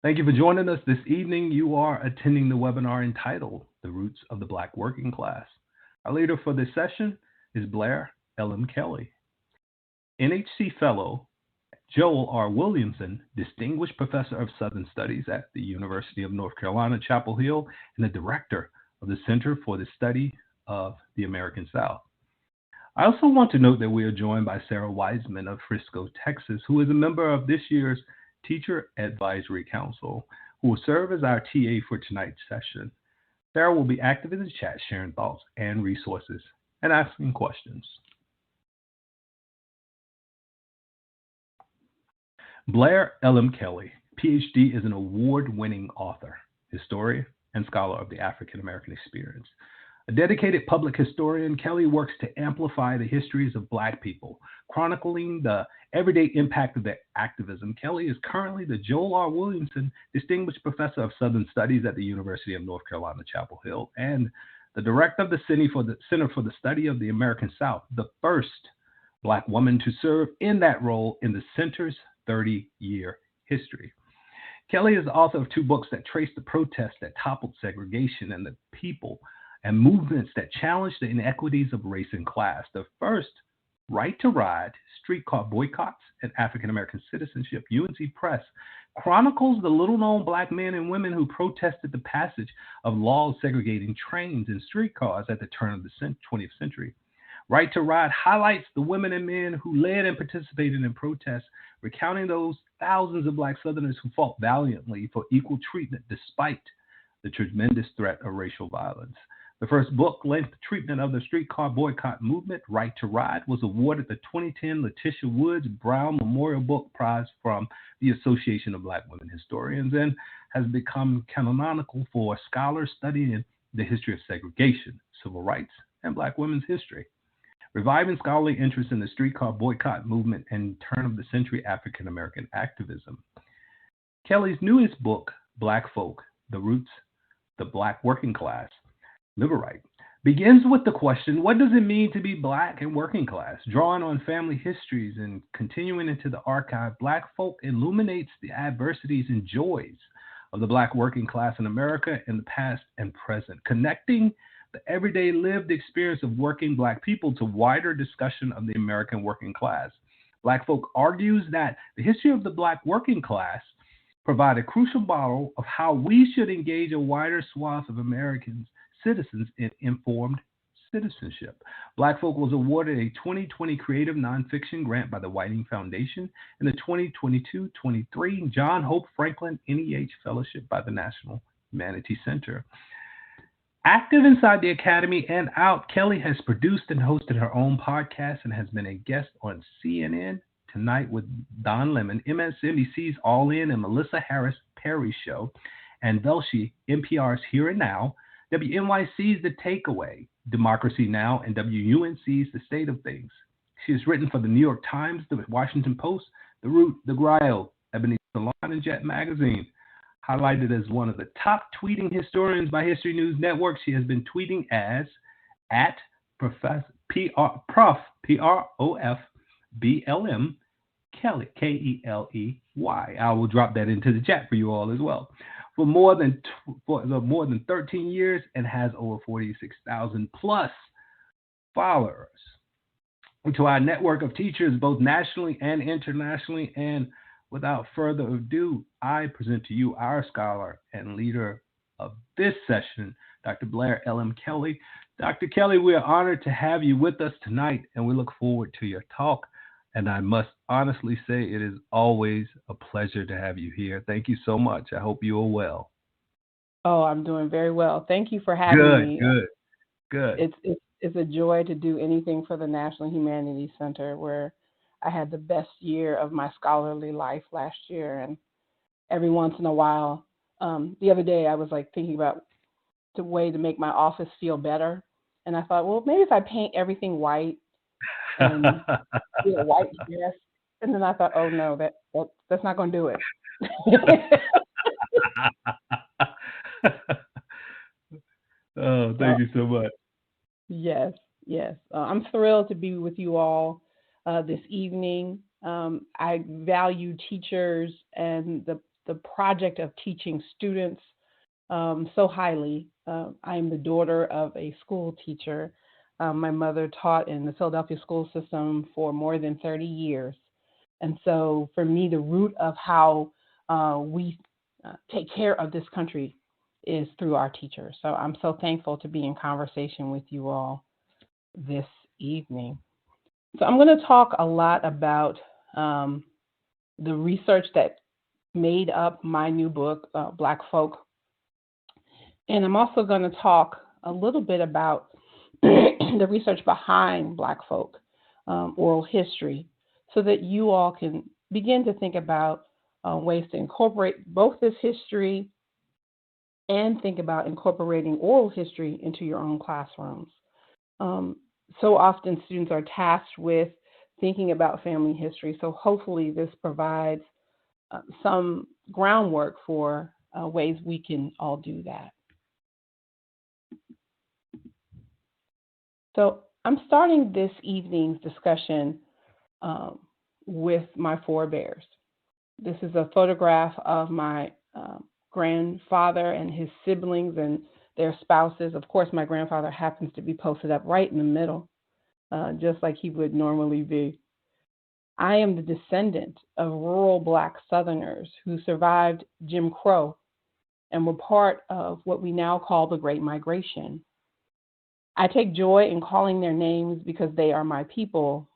Thank you for joining us this evening. You are attending the webinar entitled The Roots of the Black Working Class. Our leader for this session is Blair Kelley, NHC Fellow, Joel R. Williamson, Distinguished Professor of Southern Studies at the University of North Carolina, Chapel Hill, and the Director of the Center for the Study of the American South. I also want to note that we are joined by Sarah Wiseman of Frisco, Texas, who is a member of this year's Teacher Advisory Council, who will serve as our TA for tonight's session. Sarah will be active in the chat, sharing thoughts and resources and asking questions. Blair Kelley, PhD, is an award-winning author, historian, and scholar of the African American experience. A dedicated public historian, Kelley works to amplify the histories of Black people, chronicling the everyday impact of their activism. Kelley is currently the Joel R. Williamson Distinguished Professor of Southern Studies at the University of North Carolina, Chapel Hill, and the Director of the Center for the Study of the American South, the first Black woman to serve in that role in the center's 30-year history. Kelley is the author of 2 books that trace the protests that toppled segregation and the people and movements that challenged the inequities of race and class. The first, Right to Ride, Streetcar Boycotts and African American Citizenship, UNC Press, chronicles the little-known Black men and women who protested the passage of laws segregating trains and streetcars at the turn of the 20th century. Right to Ride highlights the women and men who led and participated in protests, recounting those thousands of Black Southerners who fought valiantly for equal treatment despite the tremendous threat of racial violence. The first book-length treatment of the streetcar boycott movement, Right to Ride, was awarded the 2010 Letitia Woods Brown Memorial Book Prize from the Association of Black Women Historians and has become canonical for scholars studying the history of segregation, civil rights, and Black women's history. Reviving scholarly interest in the streetcar boycott movement and turn-of-the-century African American activism. Kelley's newest book, Black Folk, The Roots, the Black Working Class, Liberate, begins with the question, what does it mean to be Black and working class? Drawing on family histories and continuing into the archive, Black Folk illuminates the adversities and joys of the Black working class in America in the past and present, connecting the everyday lived experience of working Black people to wider discussion of the American working class. Black Folk argues that the history of the Black working class provide a crucial model of how we should engage a wider swath of Americans citizens in informed citizenship. Black Folk was awarded a 2020 Creative Nonfiction Grant by the Whiting Foundation and the 2022-23 John Hope Franklin NEH Fellowship by the National Humanities Center. Active inside the Academy and out, Kelley has produced and hosted her own podcast and has been a guest on CNN Tonight with Don Lemon, MSNBC's All In and Melissa Harris Perry Show, and Velshi, NPR's Here and Now, WNYC's The Takeaway, Democracy Now!, and WUNC's The State of Things. She has written for the New York Times, the Washington Post, The Root, The Grio, Ebony Salon, and Jet Magazine. Highlighted as one of the top tweeting historians by History News Network, she has been tweeting as at Prof. BLM Kelley, Kelley. I will drop that into the chat for you all as well. For more than 13 years and has over 46,000 plus followers. To our network of teachers, both nationally and internationally. And without further ado, I present to you our scholar and leader of this session, Dr. Blair Kelley. Dr. Kelley, we are honored to have you with us tonight, and we look forward to your talk. And I must honestly say it is always a pleasure to have you here. Thank you so much. I hope you are well. Oh, I'm doing very well. Thank you for having me. Good. It's a joy to do anything for the National Humanities Center, where I had the best year of my scholarly life last year. And every once in a while, the other day I was thinking about the way to make my office feel better. And I thought, well, maybe if I paint everything white and do a white dress. And then I thought, oh no, that's not going to do it. Oh, thank you so much. Yes. I'm thrilled to be with you all this evening. I value teachers and the the project of teaching students so highly. I am the daughter of a school teacher. My mother taught in the Philadelphia school system for more than 30 years. And so for me, the root of how we take care of this country is through our teachers. So I'm so thankful to be in conversation with you all this evening. So I'm going to talk a lot about the research that made up my new book, Black Folk. And I'm also going to talk a little bit about the research behind Black Folk, oral history, so that you all can begin to think about ways to incorporate both this history and think about incorporating oral history into your own classrooms. So often students are tasked with thinking about family history, so hopefully this provides some groundwork for ways we can all do that. So I'm starting this evening's discussion with my forebears. This is a photograph of my grandfather and his siblings and their spouses. Of course, my grandfather happens to be posted up right in the middle, just like he would normally be. I am the descendant of rural Black Southerners who survived Jim Crow and were part of what we now call the Great Migration. I take joy in calling their names because they are my people.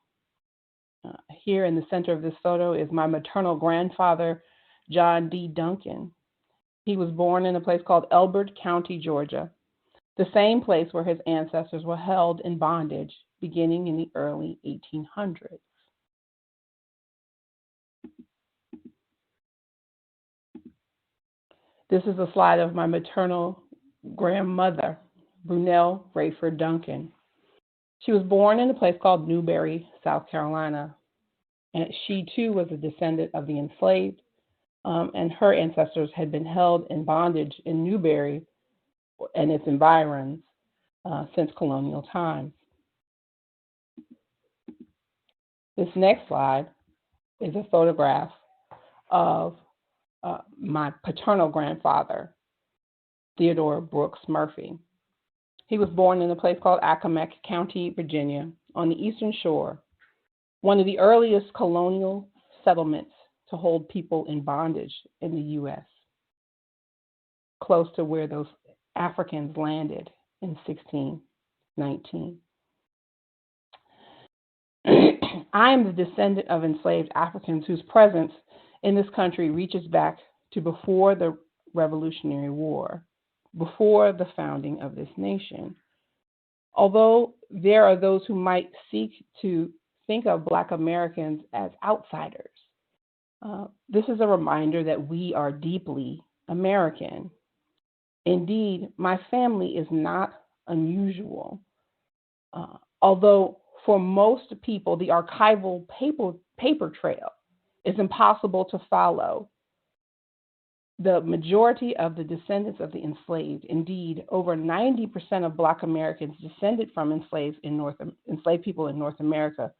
Here in the center of this photo is my maternal grandfather, John D. Duncan. He was born in a place called Elbert County, Georgia, the same place where his ancestors were held in bondage beginning in the early 1800s. This is a slide of my maternal grandmother, Brunelle Rayford Duncan. She was born in a place called Newberry, South Carolina, and she too was a descendant of the enslaved, and her ancestors had been held in bondage in Newberry and its environs since colonial times. This next slide is a photograph of my paternal grandfather, Theodore Brooks Murphy. He was born in a place called Accomack County, Virginia, on the Eastern Shore, one of the earliest colonial settlements to hold people in bondage in the U.S., close to where those Africans landed in 1619. I am the descendant of enslaved Africans whose presence in this country reaches back to before the Revolutionary War, before the founding of this nation. Although there are those who might seek to think of Black Americans as outsiders, this is a reminder that we are deeply American. Indeed, my family is not unusual. Although for most people, the archival paper trail is impossible to follow, the majority of the descendants of the enslaved, indeed, over 90% of Black Americans descended from enslaved people in North America,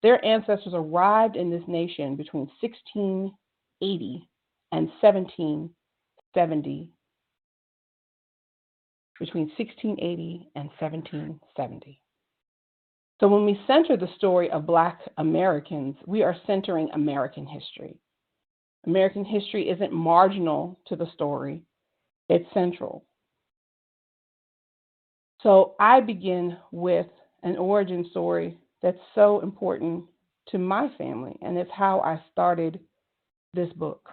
their ancestors arrived in this nation between 1680 and 1770. Between 1680 and 1770. So when we center the story of Black Americans, we are centering American history. American history isn't marginal to the story, it's central. So I begin with an origin story that's so important to my family, and it's how I started this book.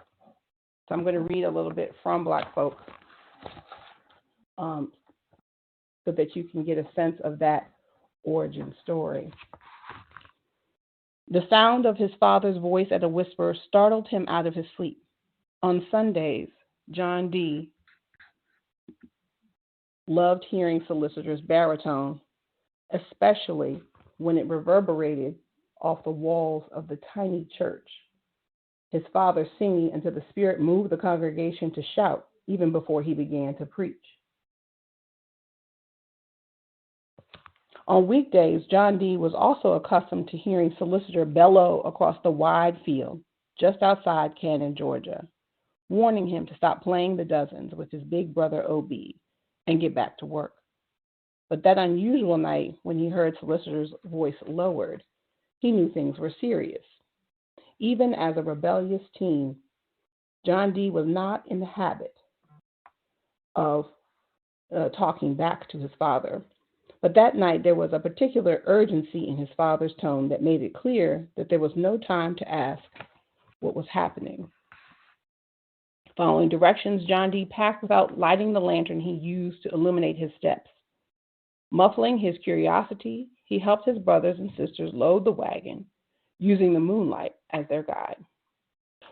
So I'm going to read a little bit from Black Folk so that you can get a sense of that origin story. The sound of his father's voice at a whisper startled him out of his sleep. On Sundays, John D. loved hearing Solicitor's baritone, especially when it reverberated off the walls of the tiny church. His father singing until the Spirit moved the congregation to shout even before he began to preach. On weekdays, John D. was also accustomed to hearing Solicitor bellow across the wide field just outside Cannon, Georgia, warning him to stop playing the dozens with his big brother OB and get back to work. But that unusual night, when he heard Solicitor's voice lowered, he knew things were serious. Even as a rebellious teen, John D. was not in the habit of talking back to his father. But that night there was a particular urgency in his father's tone that made it clear that there was no time to ask what was happening. Following directions, John D. packed without lighting the lantern he used to illuminate his steps. Muffling his curiosity, he helped his brothers and sisters load the wagon, using the moonlight as their guide.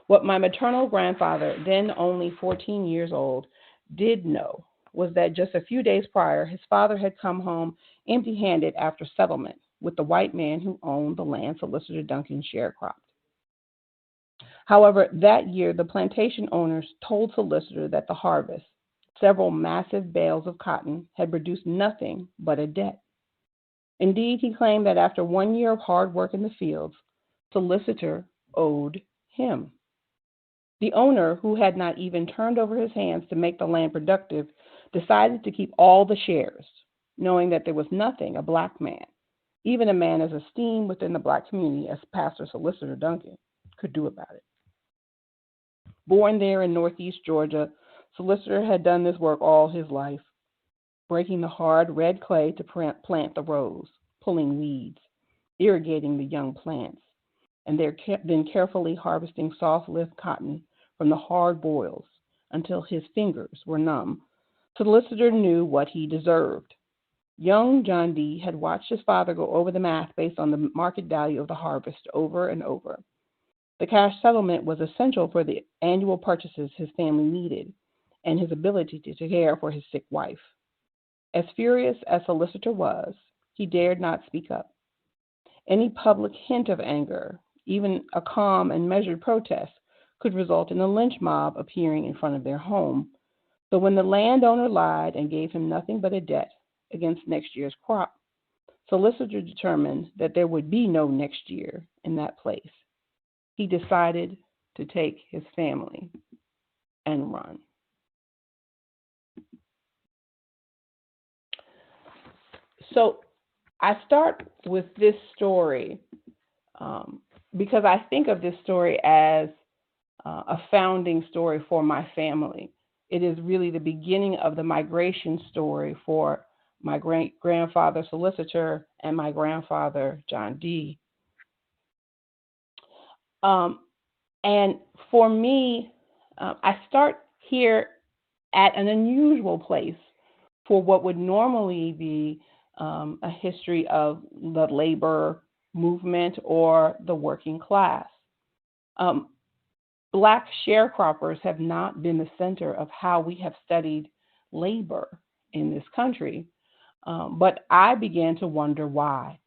What my maternal grandfather, then only 14 years old, did know was that just a few days prior, his father had come home empty-handed after settlement with the white man who owned the land Solicitor Duncan sharecropped. However, that year, the plantation owners told Solicitor that the harvest, several massive bales of cotton, had produced nothing but a debt. Indeed, he claimed that after 1 year of hard work in the fields, Solicitor owed him. The owner, who had not even turned over his hands to make the land productive, decided to keep all the shares, knowing that there was nothing a black man, even a man as esteemed within the black community as Pastor Solicitor Duncan, could do about it. Born there in northeast Georgia, Solicitor had done this work all his life, breaking the hard red clay to plant the rows, pulling weeds, irrigating the young plants, and then carefully harvesting soft-lift cotton from the hard boils until his fingers were numb. Solicitor knew what he deserved. Young John D. had watched his father go over the math based on the market value of the harvest over and over. The cash settlement was essential for the annual purchases his family needed and his ability to care for his sick wife. As furious as Solicitor was, he dared not speak up. Any public hint of anger, even a calm and measured protest, could result in a lynch mob appearing in front of their home. So when the landowner lied and gave him nothing but a debt against next year's crop, Solicitor determined that there would be no next year in that place. He decided to take his family and run. So I start with this story because I think of this story as a founding story for my family. It is really the beginning of the migration story for my great-grandfather Solicitor and my grandfather John D. And for me, I start here at an unusual place for what would normally be a history of the labor movement or the working class. Black sharecroppers have not been the center of how we have studied labor in this country, but I began to wonder why.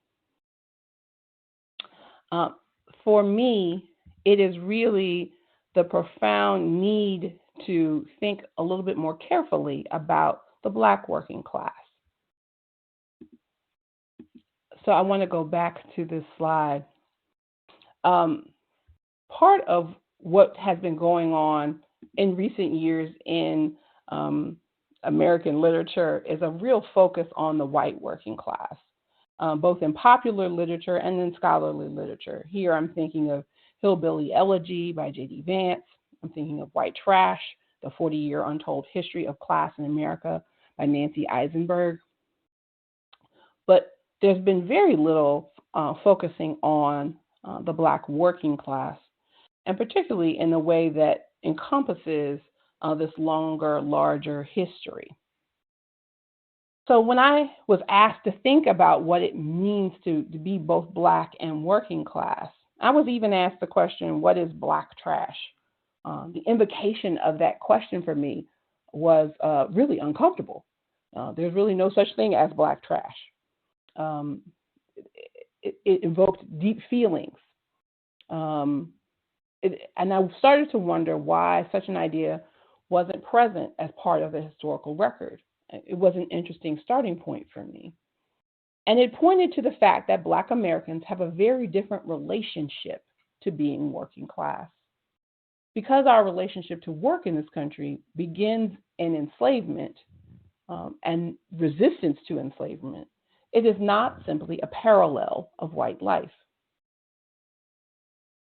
For me, it is really the profound need to think a little bit more carefully about the Black working class. So I want to go back to this slide. Part of what has been going on in recent years in American literature is a real focus on the white working class, both in popular literature and in scholarly literature. Here I'm thinking of Hillbilly Elegy by J.D. Vance. I'm thinking of White Trash, The 40-Year Untold History of Class in America by Nancy Eisenberg. But there's been very little focusing on the Black working class, and particularly in a way that encompasses this longer, larger history. So when I was asked to think about what it means to be both Black and working class, I was even asked the question, what is Black trash? The invocation of that question for me was really uncomfortable. There's really no such thing as Black trash. It invoked deep feelings. And I started to wonder why such an idea wasn't present as part of the historical record. It was an interesting starting point for me. And it pointed to the fact that Black Americans have a very different relationship to being working class. Because our relationship to work in this country begins in enslavement and resistance to enslavement, it is not simply a parallel of white life.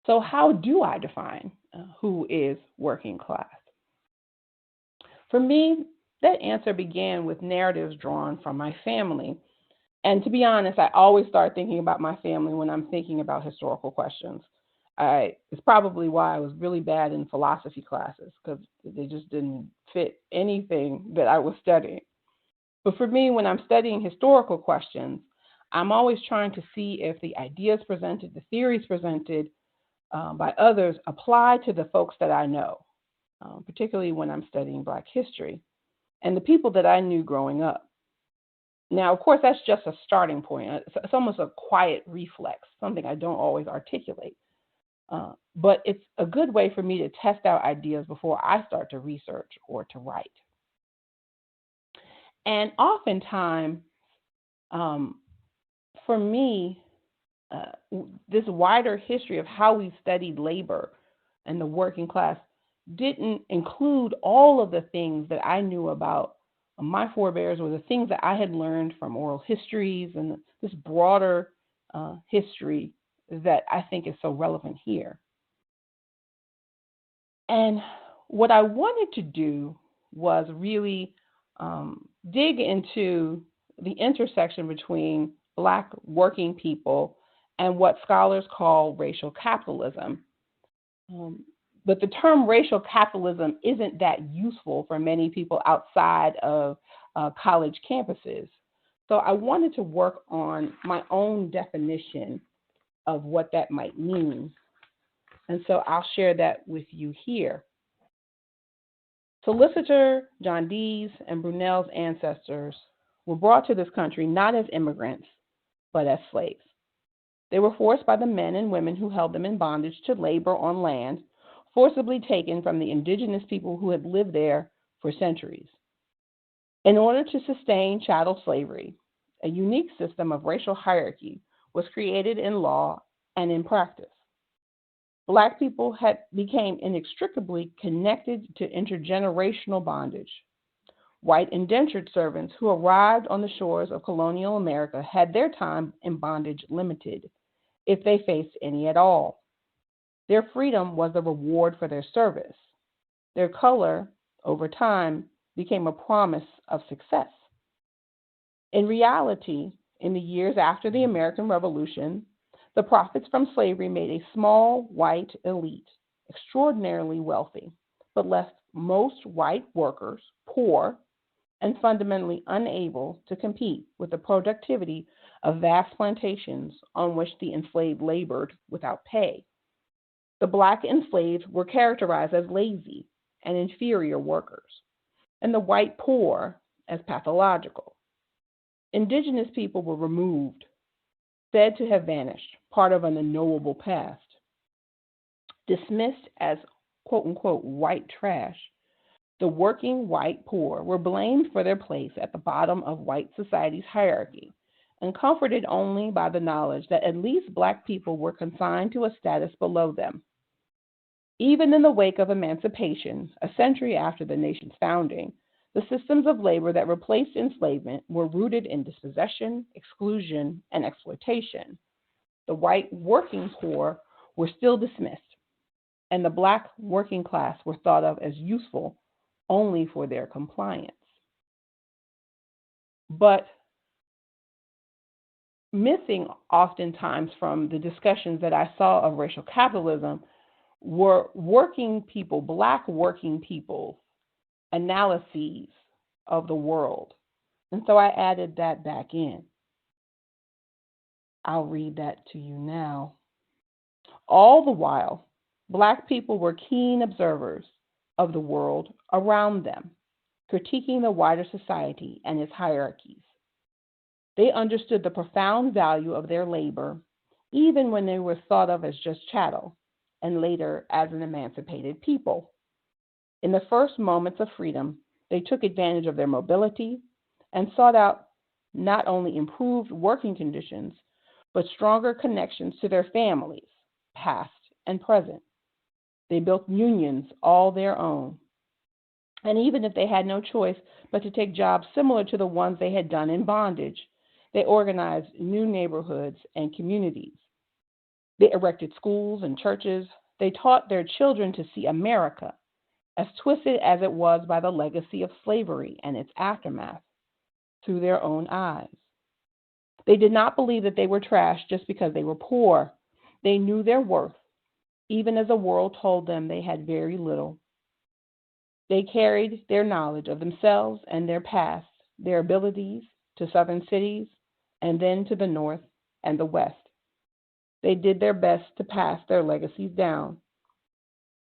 So, how do I define who is working class? For me, that answer began with narratives drawn from my family. And to be honest, I always start thinking about my family when I'm thinking about historical questions. It's probably why I was really bad in philosophy classes, because they just didn't fit anything that I was studying. But for me, when I'm studying historical questions, I'm always trying to see if the ideas presented, the theories presented by others apply to the folks that I know, particularly when I'm studying Black history and the people that I knew growing up. Now, of course, that's just a starting point. It's almost a quiet reflex, something I don't always articulate. But it's a good way for me to test out ideas before I start to research or to write. And oftentimes, for me, this wider history of how we studied labor and the working class didn't include all of the things that I knew about my forebears, or the things that I had learned from oral histories and this broader history that I think is so relevant here. And what I wanted to do was really dig into the intersection between Black working people and what scholars call racial capitalism. But the term racial capitalism isn't that useful for many people outside of college campuses. So I wanted to work on my own definition of what that might mean. And so I'll share that with you here. Solicitor John Dee's and Brunel's ancestors were brought to this country not as immigrants, but as slaves. They were forced by the men and women who held them in bondage to labor on land, forcibly taken from the indigenous people who had lived there for centuries. In order to sustain chattel slavery, a unique system of racial hierarchy was created in law and in practice. Black people became inextricably connected to intergenerational bondage. White indentured servants who arrived on the shores of colonial America had their time in bondage limited, if they faced any at all. Their freedom was the reward for their service. Their color, over time, became a promise of success. In reality, in the years after the American Revolution, the profits from slavery made a small white elite extraordinarily wealthy, but left most white workers poor and fundamentally unable to compete with the productivity of vast plantations on which the enslaved labored without pay. The Black enslaved were characterized as lazy and inferior workers, and the white poor as pathological. Indigenous people were removed, said to have vanished, part of an unknowable past. Dismissed as quote-unquote white trash, the working white poor were blamed for their place at the bottom of white society's hierarchy and comforted only by the knowledge that at least Black people were consigned to a status below them. Even in the wake of emancipation, a century after the nation's founding, the systems of labor that replaced enslavement were rooted in dispossession, exclusion, and exploitation. The white working poor were still dismissed, and the Black working class were thought of as useful only for their compliance. But missing oftentimes from the discussions that I saw of racial capitalism were working people, Black working people's analyses of the world. And so I added that back in. I'll read that to you now. All the while, Black people were keen observers of the world around them, critiquing the wider society and its hierarchies. They understood the profound value of their labor, even when they were thought of as just chattel, and later as an emancipated people. In the first moments of freedom, they took advantage of their mobility and sought out not only improved working conditions, but stronger connections to their families, past and present. They built unions all their own. And even if they had no choice but to take jobs similar to the ones they had done in bondage, they organized new neighborhoods and communities. They erected schools and churches. They taught their children to see America, as twisted as it was by the legacy of slavery and its aftermath, through their own eyes. They did not believe that they were trash just because they were poor. They knew their worth, even as the world told them they had very little. They carried their knowledge of themselves and their past, their abilities, to southern cities, and then to the north and the west. They did their best to pass their legacies down.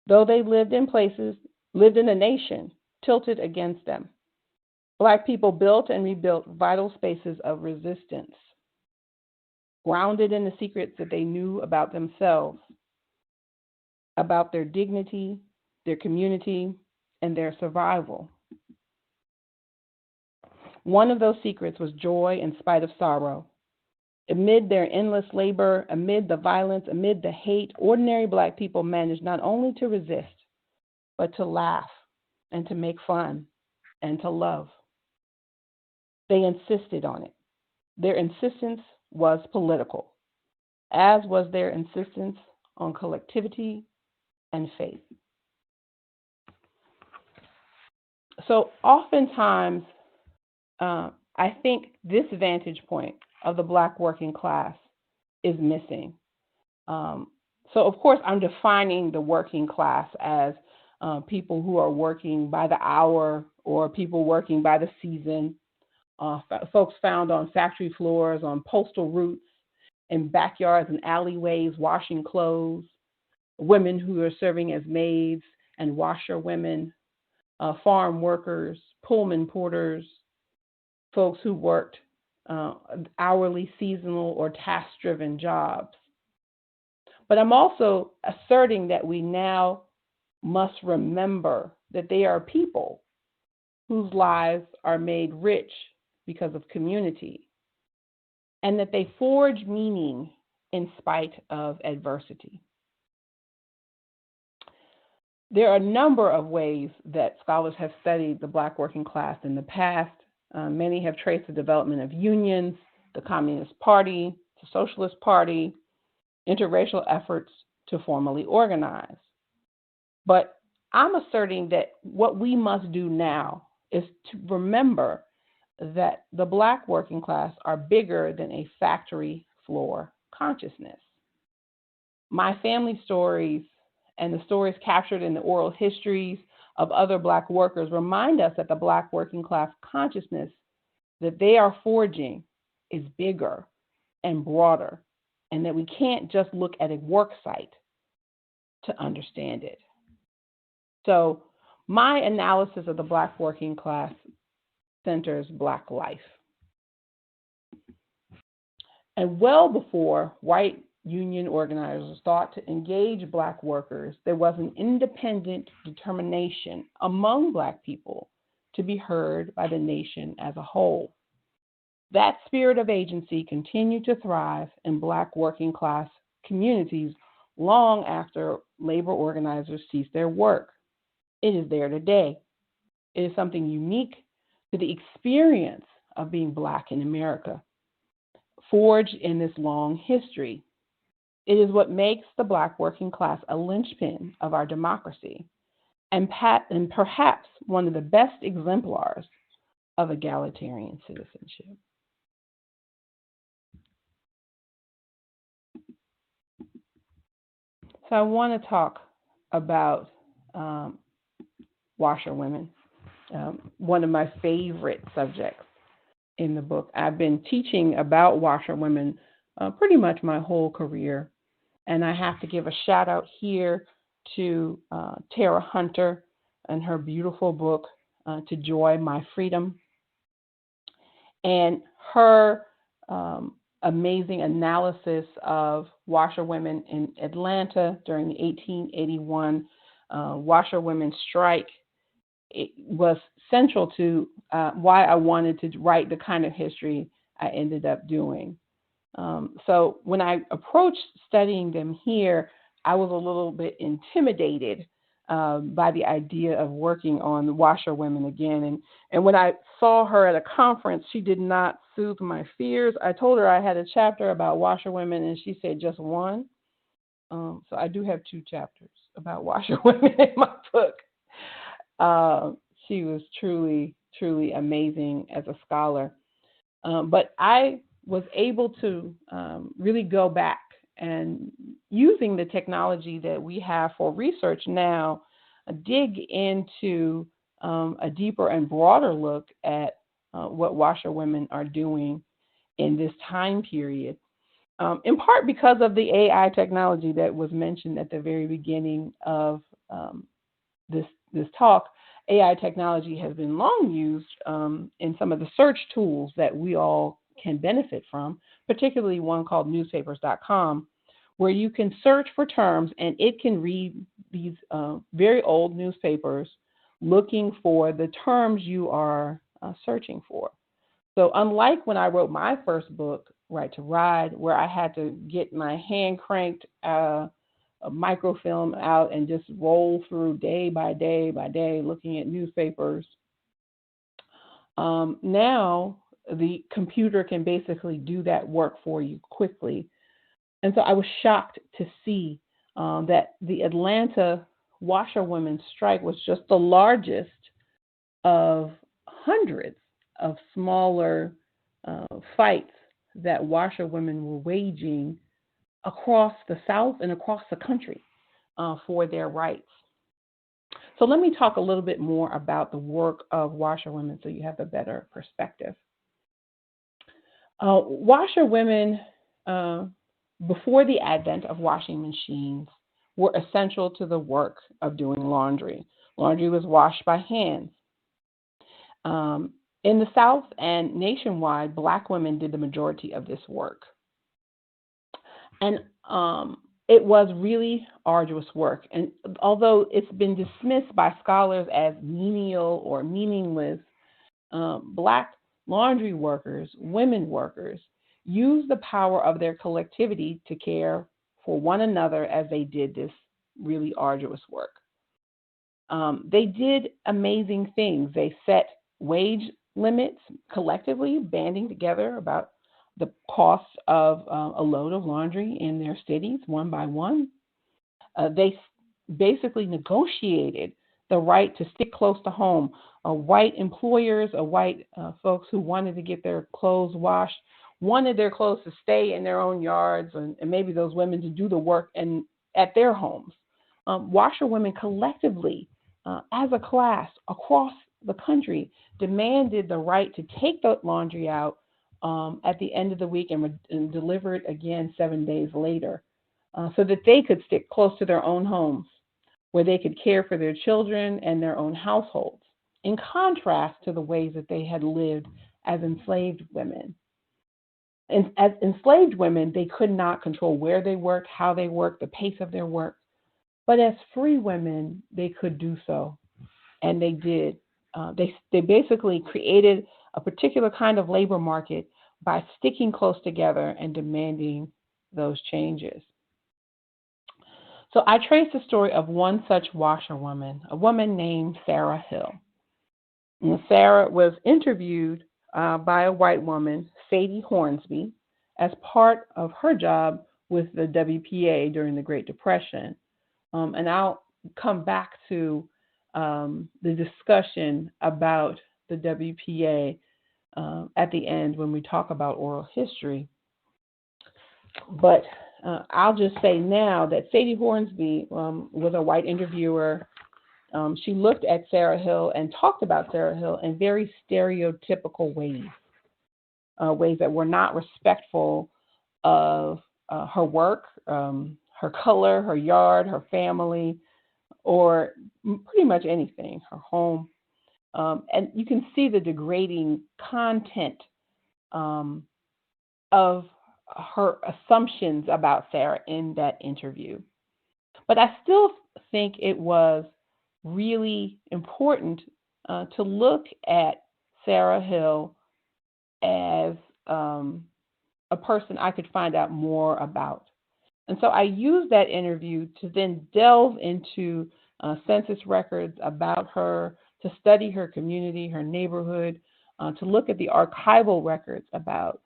Though they lived in a nation tilted against them, Black people built and rebuilt vital spaces of resistance, grounded in the secrets that they knew about themselves, about their dignity, their community, and their survival. One of those secrets was joy in spite of sorrow. Amid their endless labor, amid the violence, amid the hate, ordinary Black people managed not only to resist, but to laugh and to make fun and to love. They insisted on it. Their insistence was political, as was their insistence on collectivity and faith. So oftentimes, I think this vantage point of the Black working class is missing. So of course, I'm defining the working class as people who are working by the hour or people working by the season, folks found on factory floors, on postal routes, in backyards and alleyways washing clothes, women who are serving as maids and washerwomen, farm workers, Pullman porters, folks who worked hourly, seasonal, or task-driven jobs. But I'm also asserting that we now must remember that they are people whose lives are made rich because of community, and that they forge meaning in spite of adversity. There are a number of ways that scholars have studied the Black working class in the past. Many have traced the development of unions, the Communist Party, the Socialist Party, interracial efforts to formally organize. But I'm asserting that what we must do now is to remember that the Black working class are bigger than a factory floor consciousness. My family stories and the stories captured in the oral histories of other Black workers remind us that the Black working class consciousness that they are forging is bigger and broader, and that we can't just look at a work site to understand it. So my analysis of the Black working class centers Black life. And well before white union organizers thought to engage Black workers, there was an independent determination among Black people to be heard by the nation as a whole. That spirit of agency continued to thrive in Black working class communities long after labor organizers ceased their work. It is there today. It is something unique to the experience of being Black in America, forged in this long history. It is what makes the Black working class a linchpin of our democracy, and perhaps one of the best exemplars of egalitarian citizenship. So I want to talk about washerwomen, one of my favorite subjects in the book. I've been teaching about washerwomen pretty much my whole career, and I have to give a shout out here to Tara Hunter and her beautiful book, To Joy, My Freedom, and her amazing analysis of washerwomen in Atlanta during the 1881 washerwomen strike. It was central to why I wanted to write the kind of history I ended up doing. So when I approached studying them here, I was a little bit intimidated by the idea of working on washerwomen again. And when I saw her at a conference, she did not soothe my fears. I told her I had a chapter about washerwomen, and she said just one. So I do have 2 chapters about washerwomen in my book. She was truly, truly amazing as a scholar. But I was able to really go back and using the technology that we have for research now, dig into a deeper and broader look at what washerwomen are doing in this time period. In part because of the AI technology that was mentioned at the very beginning of this talk. AI technology has been long used in some of the search tools that we all can benefit from, particularly one called newspapers.com, where you can search for terms and it can read these very old newspapers looking for the terms you are searching for. So unlike when I wrote my first book, Right to Ride, where I had to get my hand cranked a microfilm out and just roll through day by day by day looking at newspapers. Now the computer can basically do that work for you quickly. And so I was shocked to see that the Atlanta washerwomen strike was just the largest of hundreds of smaller fights that washerwomen were waging across the South and across the country for their rights. So let me talk a little bit more about the work of washerwomen so you have a better perspective. Washerwomen, before the advent of washing machines, were essential to the work of doing laundry. Laundry was washed by hand. In the South and nationwide, Black women did the majority of this work. And it was really arduous work. And although it's been dismissed by scholars as menial or meaningless, Black laundry workers, women workers, used the power of their collectivity to care for one another as they did this really arduous work. They did amazing things. They set wage limits collectively, banding together about the cost of a load of laundry in their cities one by one. They basically negotiated the right to stick close to home. White employers, white folks who wanted to get their clothes washed, wanted their clothes to stay in their own yards, and maybe those women to do the work at their homes. Washerwomen collectively, as a class across the country, demanded the right to take the laundry out at the end of the week and deliver it again 7 days later, so that they could stick close to their own homes, where they could care for their children and their own households, in contrast to the ways that they had lived as enslaved women. And as enslaved women, they could not control where they worked, how they worked, the pace of their work. But as free women, they could do so, and they did. They basically created a particular kind of labor market by sticking close together and demanding those changes. So I traced the story of one such washerwoman, a woman named Sarah Hill. And Sarah was interviewed by a white woman, Sadie Hornsby, as part of her job with the WPA during the Great Depression. And I'll come back to the discussion about the WPA at the end when we talk about oral history. But I'll just say now that Sadie Hornsby was a white interviewer. She looked at Sarah Hill and talked about Sarah Hill in very stereotypical ways, ways that were not respectful of her work, her color, her yard, her family, or pretty much anything, her home. And you can see the degrading content of her assumptions about Sarah in that interview. But I still think it was really important to look at Sarah Hill as a person I could find out more about. And so I used that interview to then delve into census records about her, to study her community, her neighborhood, to look at the archival records about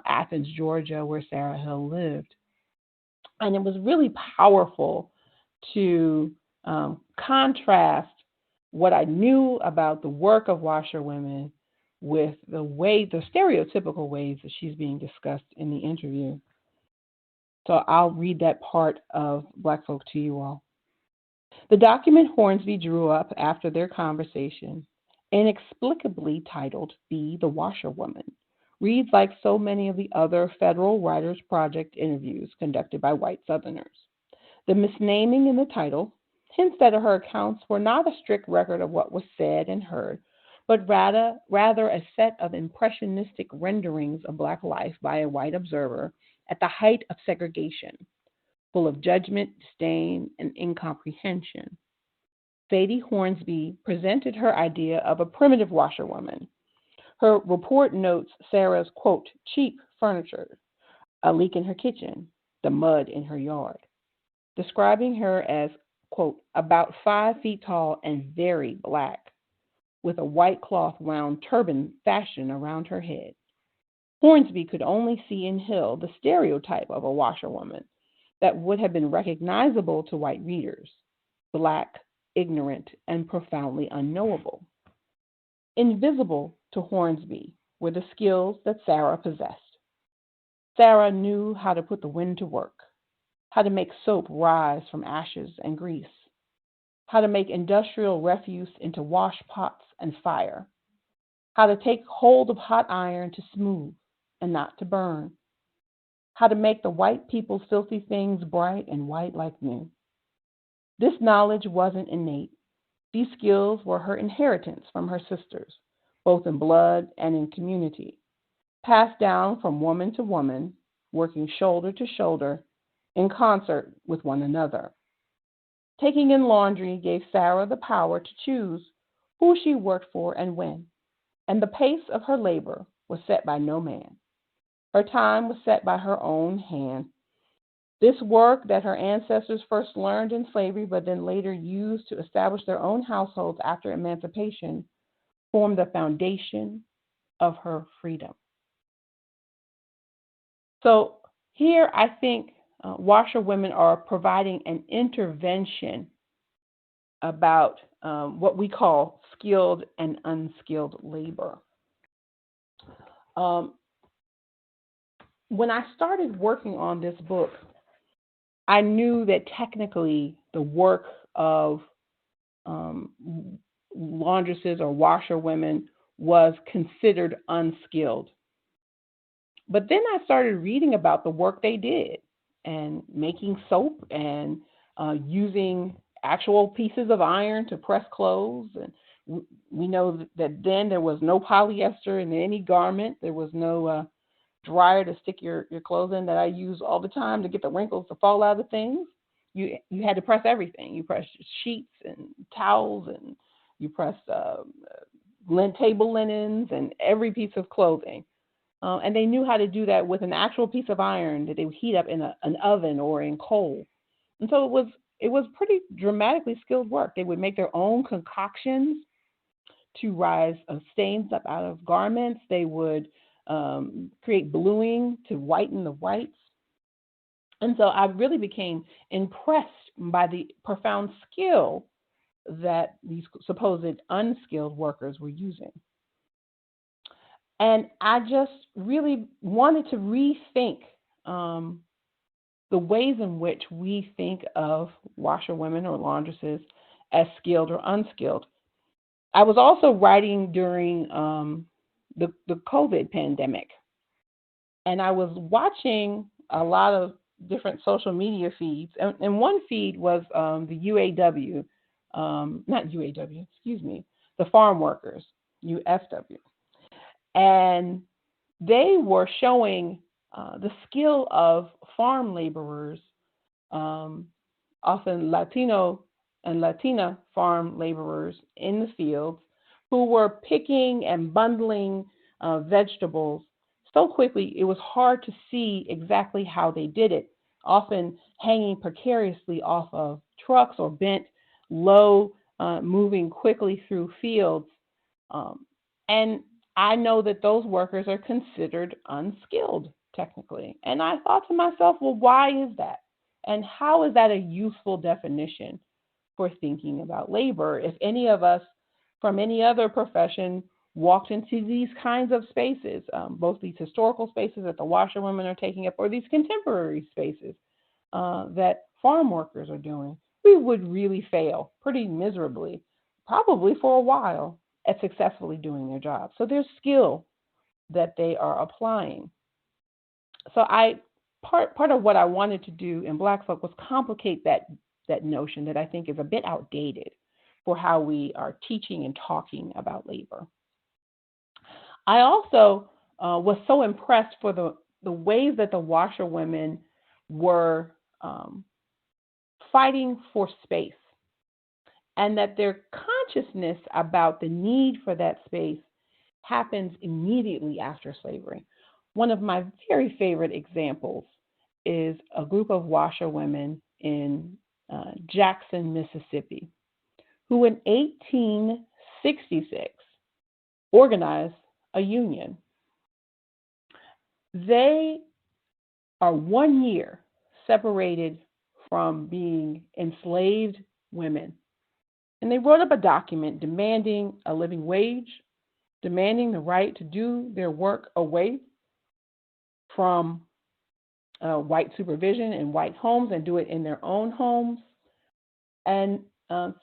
Athens, Georgia, where Sarah Hill lived. And it was really powerful to contrast what I knew about the work of washerwomen with the stereotypical ways that she's being discussed in the interview. So I'll read that part of Black Folk to you all. The document Hornsby drew up after their conversation, inexplicably titled Be the Washerwoman, reads like so many of the other Federal Writers Project interviews conducted by white Southerners. The misnaming in the title hints that her accounts were not a strict record of what was said and heard, but rather a set of impressionistic renderings of Black life by a white observer at the height of segregation, full of judgment, disdain, and incomprehension. Sadie Hornsby presented her idea of a primitive washerwoman. Her report notes Sarah's, quote, cheap furniture, a leak in her kitchen, the mud in her yard, describing her as, quote, about 5 feet tall and very black, with a white cloth wound turban fashioned around her head. Hornsby could only see in Hill the stereotype of a washerwoman that would have been recognizable to white readers, black, ignorant, and profoundly unknowable. Invisible to Hornsby were the skills that Sarah possessed. Sarah knew how to put the wind to work, how to make soap rise from ashes and grease, how to make industrial refuse into wash pots and fire, how to take hold of hot iron to smooth and not to burn, how to make the white people's filthy things bright and white like new. This knowledge wasn't innate. These skills were her inheritance from her sisters, both in blood and in community, passed down from woman to woman, working shoulder to shoulder in concert with one another. Taking in laundry gave Sarah the power to choose who she worked for and when, and the pace of her labor was set by no man. Her time was set by her own hand. This work that her ancestors first learned in slavery but then later used to establish their own households after emancipation formed the foundation of her freedom. So here I think washerwomen are providing an intervention about what we call skilled and unskilled labor. When I started working on this book, I knew that technically the work of laundresses or washerwomen was considered unskilled. But then I started reading about the work they did and making soap and using actual pieces of iron to press clothes. And we know that then there was no polyester in any garment. There was no dryer to stick your clothes in that I use all the time to get the wrinkles to fall out of things. You had to press everything. You pressed sheets and towels, and you pressed table linens and every piece of clothing. And they knew how to do that with an actual piece of iron that they would heat up in an oven or in coal. And so it was pretty dramatically skilled work. They would make their own concoctions to rise stains up out of garments. They would create bluing to whiten the whites. And so I really became impressed by the profound skill that these supposed unskilled workers were using. And I just really wanted to rethink the ways in which we think of washerwomen or laundresses as skilled or unskilled. I was also writing during the COVID pandemic, and I was watching a lot of different social media feeds, and one feed was the UAW, not UAW, excuse me, the farm workers, UFW. And they were showing the skill of farm laborers, often Latino and Latina farm laborers in the fields, who were picking and bundling vegetables so quickly it was hard to see exactly how they did it. often hanging precariously off of trucks or bent low, moving quickly through fields. And I know that those workers are considered unskilled technically. And I thought to myself, well, why is that? And how is that a useful definition for thinking about labor? If any of us from any other profession walked into these kinds of spaces, both these historical spaces that the washerwomen are taking up or these contemporary spaces that farm workers are doing, we would really fail pretty miserably, probably for a while, at successfully doing their job. So there's skill that they are applying. So part of what I wanted to do in Black Folk was complicate that notion that I think is a bit outdated for how we are teaching and talking about labor. I also was so impressed for the ways that the washerwomen were fighting for space, and that their consciousness about the need for that space happens immediately after slavery. One of my very favorite examples is a group of washerwomen in Jackson, Mississippi, who in 1866 organized a union. They are 1 year separated from being enslaved women. And they wrote up a document demanding a living wage, demanding the right to do their work away from white supervision in white homes and do it in their own homes, and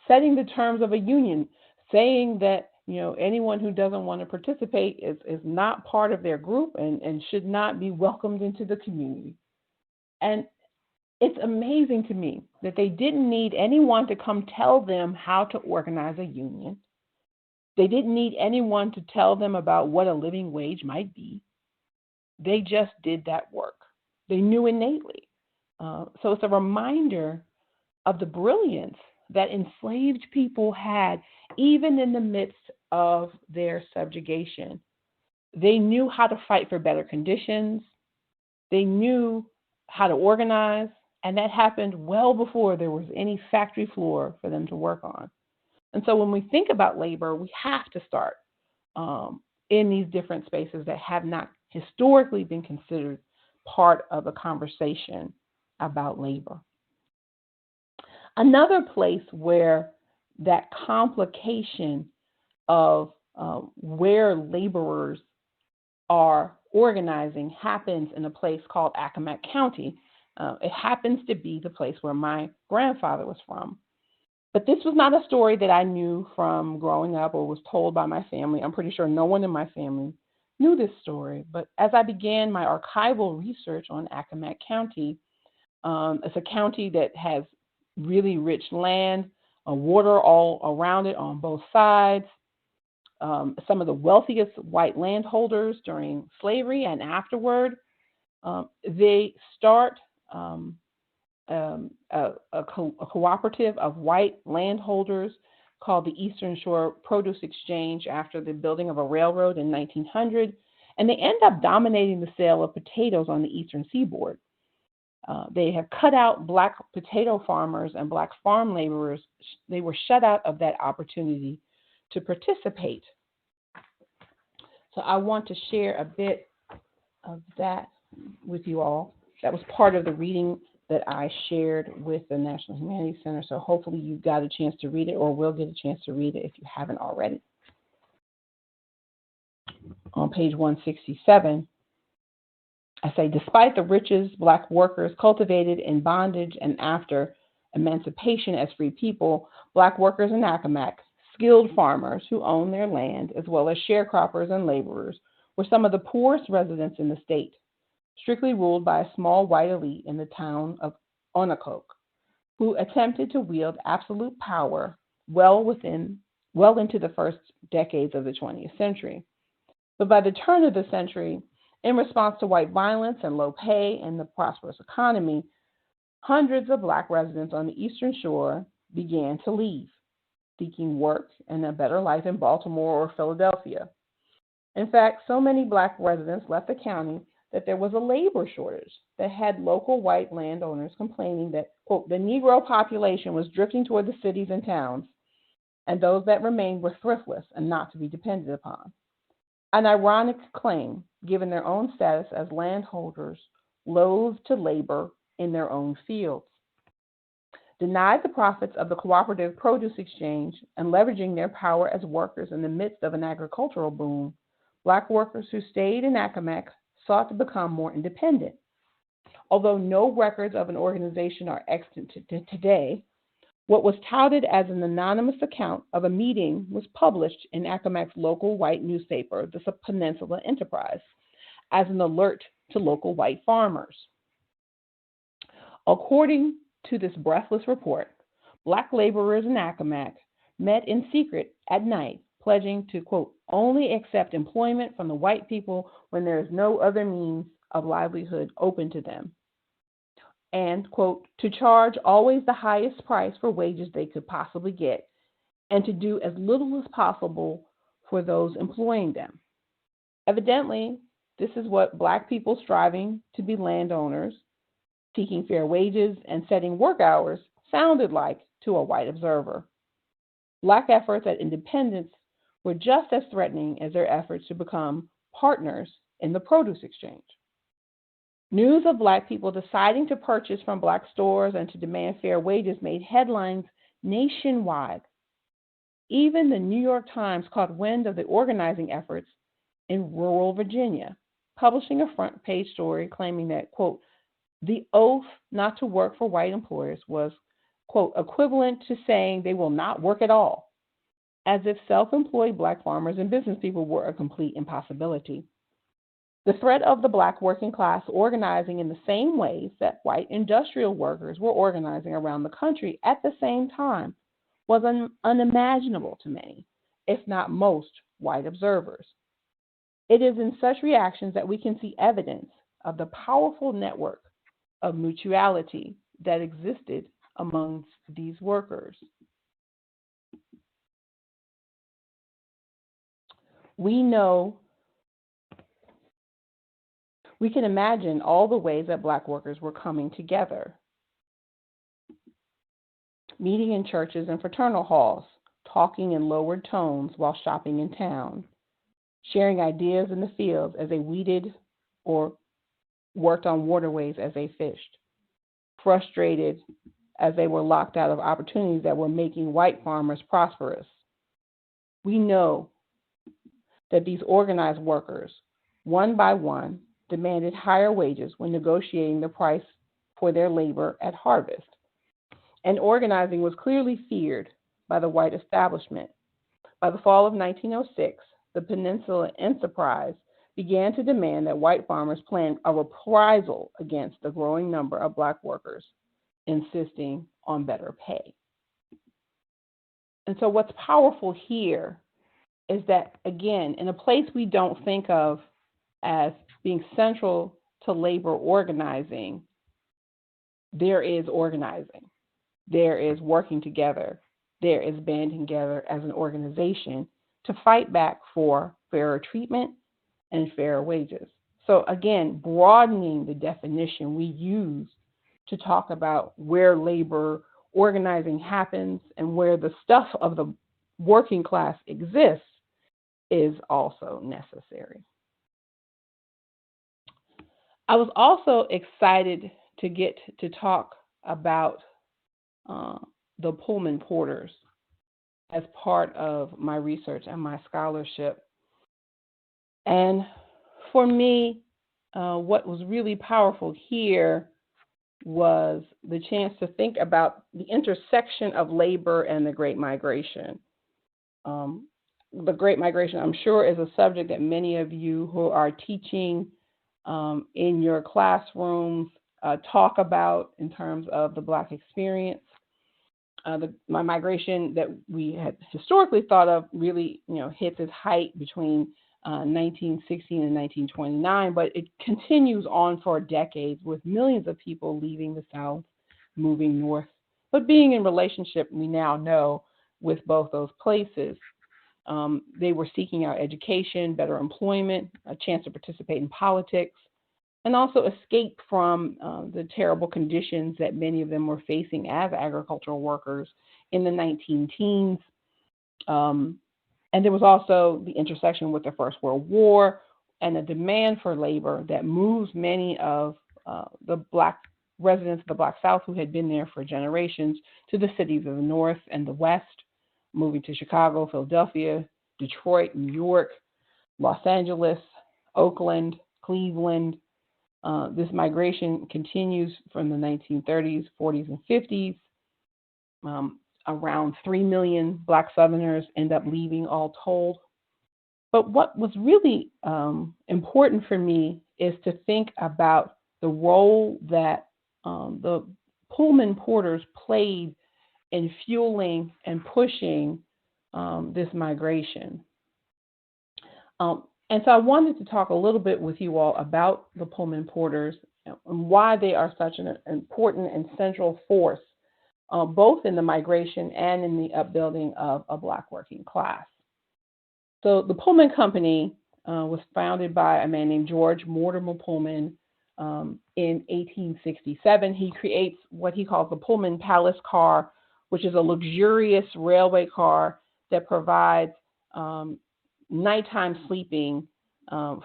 setting the terms of a union, saying that anyone who doesn't want to participate is not part of their group and should not be welcomed into the community. And it's amazing to me that they didn't need anyone to come tell them how to organize a union. They didn't need anyone to tell them about what a living wage might be. They just did that work. They knew innately. So it's a reminder of the brilliance that enslaved people had, even in the midst of their subjugation. They knew how to fight for better conditions. They knew how to organize, and that happened well before there was any factory floor for them to work on. And so when we think about labor, we have to start in these different spaces that have not historically been considered part of a conversation about labor. Another place where that complication of where laborers are organizing happens in a place called Accomack County. It happens to be the place where my grandfather was from. But this was not a story that I knew from growing up or was told by my family. I'm pretty sure no one in my family knew this story. But as I began my archival research on Accomack County, it's a county that has really rich land, water all around it on both sides. Some of the wealthiest white landholders during slavery and afterward, they start a cooperative of white landholders called the Eastern Shore Produce Exchange after the building of a railroad in 1900, and they end up dominating the sale of potatoes on the eastern seaboard. They have cut out Black potato farmers and Black farm laborers. They were shut out of that opportunity to participate. So I want to share a bit of that with you all. That was part of the reading that I shared with the National Humanities Center. So hopefully you got a chance to read it or will get a chance to read it if you haven't already. On page 167, I say, despite the riches Black workers cultivated in bondage and after emancipation as free people, Black workers in Accomack, skilled farmers who owned their land, as well as sharecroppers and laborers, were some of the poorest residents in the state, strictly ruled by a small white elite in the town of Undertook, who attempted to wield absolute power well into the first decades of the 20th century. But by the turn of the century, in response to white violence and low pay and the prosperous economy, hundreds of Black residents on the Eastern Shore began to leave, seeking work and a better life in Baltimore or Philadelphia. In fact, so many Black residents left the county that there was a labor shortage that had local white landowners complaining that, quote, the Negro population was drifting toward the cities and towns, and those that remained were thriftless and not to be depended upon. An ironic claim, given their own status as landholders, loath to labor in their own fields. Denied the profits of the cooperative produce exchange and leveraging their power as workers in the midst of an agricultural boom, Black workers who stayed in Accomack sought to become more independent. Although no records of an organization are extant today, what was touted as an anonymous account of a meeting was published in Accomack's local white newspaper, the Peninsula Enterprise, as an alert to local white farmers. According to this breathless report, Black laborers in Accomack met in secret at night, pledging to, quote, only accept employment from the white people when there is no other means of livelihood open to them, and, quote, to charge always the highest price for wages they could possibly get, and to do as little as possible for those employing them. Evidently, this is what Black people striving to be landowners, seeking fair wages, and setting work hours sounded like to a white observer. Black efforts at independence were just as threatening as their efforts to become partners in the produce exchange. News of Black people deciding to purchase from Black stores and to demand fair wages made headlines nationwide. Even the New York Times caught wind of the organizing efforts in rural Virginia, publishing a front page story claiming that, quote, the oath not to work for white employers was, quote, equivalent to saying they will not work at all, as if self-employed Black farmers and business people were a complete impossibility. The threat of the Black working class organizing in the same ways that white industrial workers were organizing around the country at the same time was unimaginable to many, if not most, white observers. It is in such reactions that we can see evidence of the powerful network of mutuality that existed amongst these workers. We can imagine all the ways that Black workers were coming together, meeting in churches and fraternal halls, talking in lowered tones while shopping in town, sharing ideas in the fields as they weeded or worked on waterways as they fished, frustrated as they were locked out of opportunities that were making white farmers prosperous. We know that these organized workers, one by one, demanded higher wages when negotiating the price for their labor at harvest. And organizing was clearly feared by the white establishment. By the fall of 1906, the Peninsula Enterprise began to demand that white farmers plan a reprisal against the growing number of Black workers, insisting on better pay. And so what's powerful here is that, again, in a place we don't think of as being central to labor organizing, there is organizing, there is working together, there is banding together as an organization to fight back for fairer treatment and fairer wages. So again, broadening the definition we use to talk about where labor organizing happens and where the stuff of the working class exists is also necessary. I was also excited to get to talk about the Pullman porters as part of my research and my scholarship. And for me, what was really powerful here was the chance to think about the intersection of labor and the Great Migration. The Great Migration, I'm sure, is a subject that many of you who are teaching in your classrooms talk about in terms of the Black experience. My migration that we had historically thought of really, hits its height between 1916 and 1929, but it continues on for decades with millions of people leaving the South, moving north, but being in relationship, we now know, with both those places. They were seeking out education, better employment, a chance to participate in politics, and also escape from the terrible conditions that many of them were facing as agricultural workers in the 19 teens. And there was also the intersection with the First World War and the demand for labor that moves many of the Black residents of the Black South who had been there for generations to the cities of the North and the West, moving to Chicago, Philadelphia, Detroit, New York, Los Angeles, Oakland, Cleveland. This migration continues from the 1930s, 40s, and 50s. Around 3 million Black Southerners end up leaving, all told. But what was really important for me is to think about the role that the Pullman porters played in fueling and pushing this migration. And so I wanted to talk a little bit with you all about the Pullman porters and why they are such an important and central force, both in the migration and in the upbuilding of a Black working class. So the Pullman Company was founded by a man named George Mortimer Pullman in 1867. He creates what he calls the Pullman Palace car, which is a luxurious railway car that provides nighttime sleeping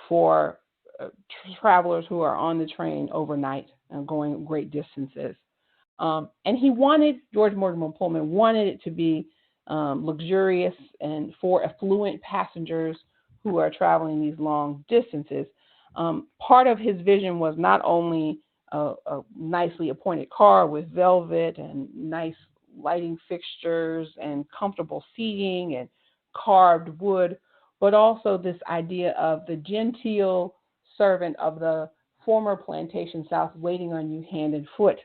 for travelers who are on the train overnight and going great distances. And George Mortimer Pullman wanted it to be luxurious and for affluent passengers who are traveling these long distances. Part of his vision was not only a nicely appointed car with velvet and nice lighting fixtures and comfortable seating and carved wood, but also this idea of the genteel servant of the former plantation South waiting on you hand and foot.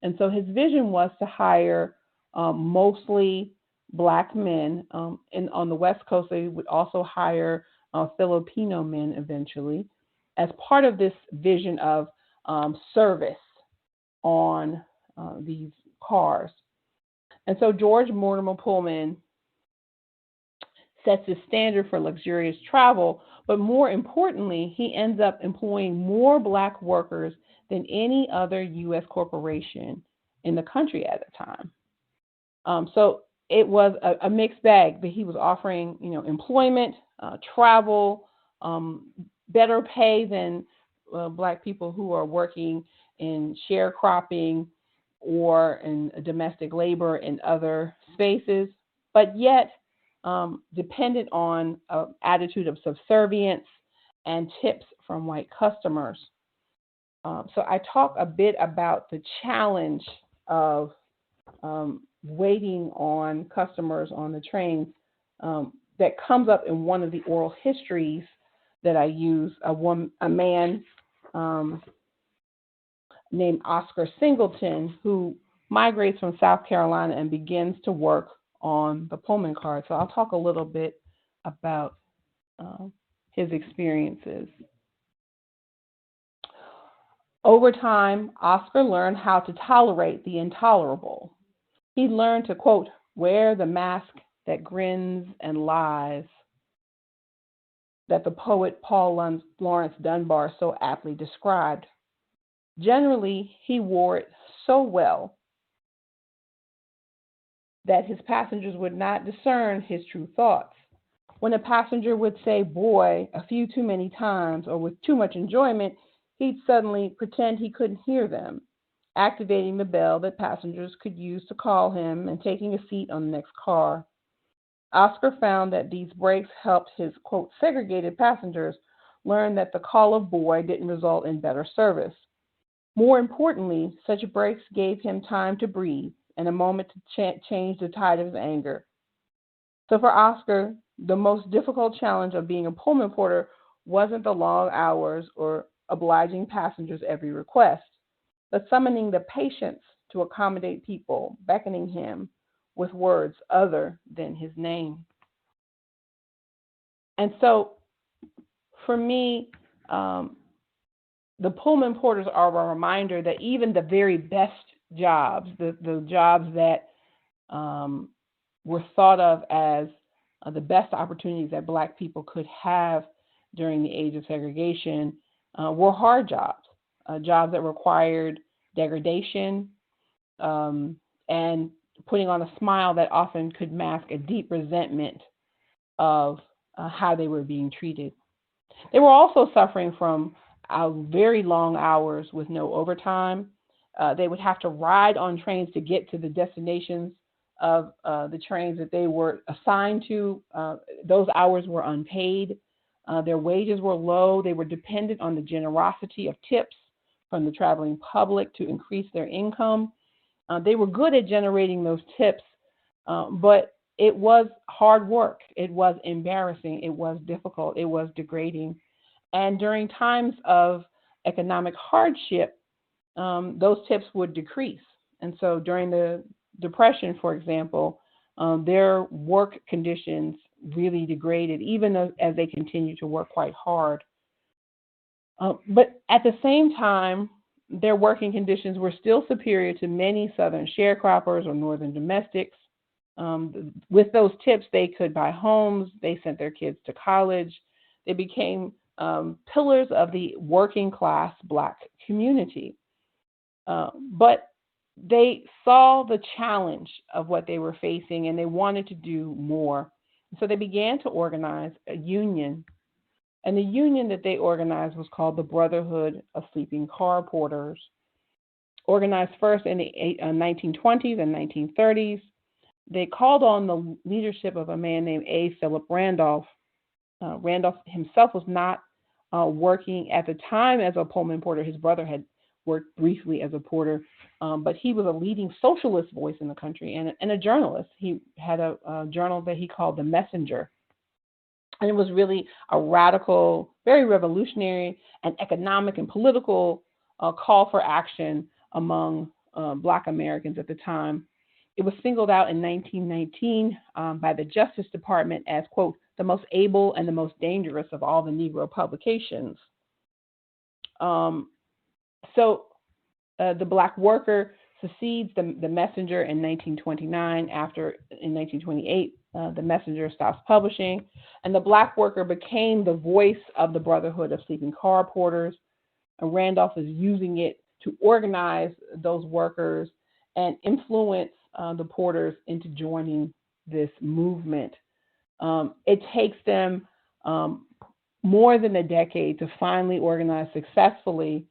And so his vision was to hire mostly Black men. And on the West Coast, they would also hire Filipino men eventually as part of this vision of service on these cars. And so George Mortimer Pullman sets the standard for luxurious travel, but more importantly, he ends up employing more Black workers than any other U.S. corporation in the country at the time. So it was a mixed bag, but he was offering, employment, travel, better pay than Black people who are working in sharecropping or in domestic labor in other spaces, but yet dependent on an attitude of subservience and tips from white customers. So I talk a bit about the challenge of waiting on customers on the train that comes up in one of the oral histories that I use. A man named Oscar Singleton, who migrates from South Carolina and begins to work on the Pullman car. So I'll talk a little bit about his experiences. Over time, Oscar learned how to tolerate the intolerable. He learned to, quote, wear the mask that grins and lies, that the poet Paul Laurence Dunbar so aptly described. Generally, he wore it so well that his passengers would not discern his true thoughts. When a passenger would say boy a few too many times or with too much enjoyment, he'd suddenly pretend he couldn't hear them, activating the bell that passengers could use to call him and taking a seat on the next car. Oscar found that these breaks helped his, quote, segregated passengers learn that the call of boy didn't result in better service. More importantly, such breaks gave him time to breathe and a moment to change the tide of his anger. So for Oscar, the most difficult challenge of being a Pullman porter wasn't the long hours or obliging passengers' every request, but summoning the patience to accommodate people, beckoning him with words other than his name. And so for me, the Pullman porters are a reminder that even the very best jobs, the jobs that were thought of as the best opportunities that Black people could have during the age of segregation, were hard jobs. jobs that required degradation, and putting on a smile that often could mask a deep resentment of how they were being treated. They were also suffering from very long hours with no overtime. They would have to ride on trains to get to the destinations of the trains that they were assigned to. Those hours were unpaid. Their wages were low. They were dependent on the generosity of tips from the traveling public to increase their income. They were good at generating those tips, but it was hard work. It was embarrassing. It was difficult. It was degrading. And during times of economic hardship, those tips would decrease. And so during the Depression, for example, their work conditions really degraded, even as they continued to work quite hard. But at the same time, their working conditions were still superior to many Southern sharecroppers or Northern domestics. With those tips, they could buy homes, they sent their kids to college, they became pillars of the working class Black community. But they saw the challenge of what they were facing and they wanted to do more. So they began to organize a union. And the union that they organized was called the Brotherhood of Sleeping Car Porters. Organized first in the 1920s and 1930s, they called on the leadership of a man named A. Philip Randolph. Randolph himself was not working at the time as a Pullman porter. His brother had worked briefly as a porter, but he was a leading socialist voice in the country and a journalist. He had a journal that he called The Messenger. And it was really a radical, very revolutionary and economic and political call for action among Black Americans at the time. It was singled out in 1919 by the Justice Department as, quote, the most able and the most dangerous of all the Negro publications. So the Black Worker succeeds the Messenger in 1929. After, in 1928, the Messenger stops publishing, and the Black Worker became the voice of the Brotherhood of Sleeping Car Porters. And Randolph is using it to organize those workers and influence the porters into joining this movement. It takes them more than a decade to finally organize successfully,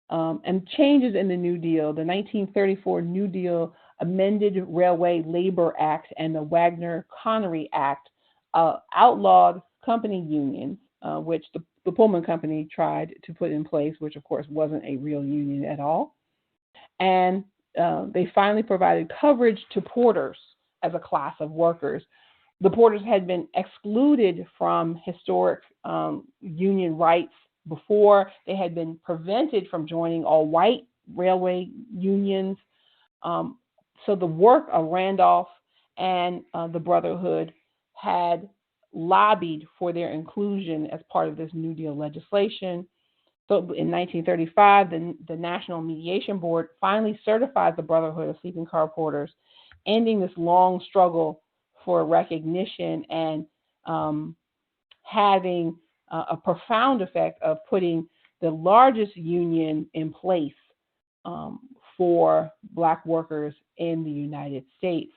and changes in the New Deal. The 1934 New Deal amended Railway Labor Act and the Wagner-Connery Act outlawed company unions, which the Pullman Company tried to put in place, which of course wasn't a real union at all. And they finally provided coverage to porters as a class of workers. The porters had been excluded from historic union rights before. They had been prevented from joining all-white railway unions. So the work of Randolph and the Brotherhood had lobbied for their inclusion as part of this New Deal legislation. So in 1935, the National Mediation Board finally certified the Brotherhood of Sleeping Car Porters, ending this long struggle for recognition and having a profound effect of putting the largest union in place for Black workers in the United States.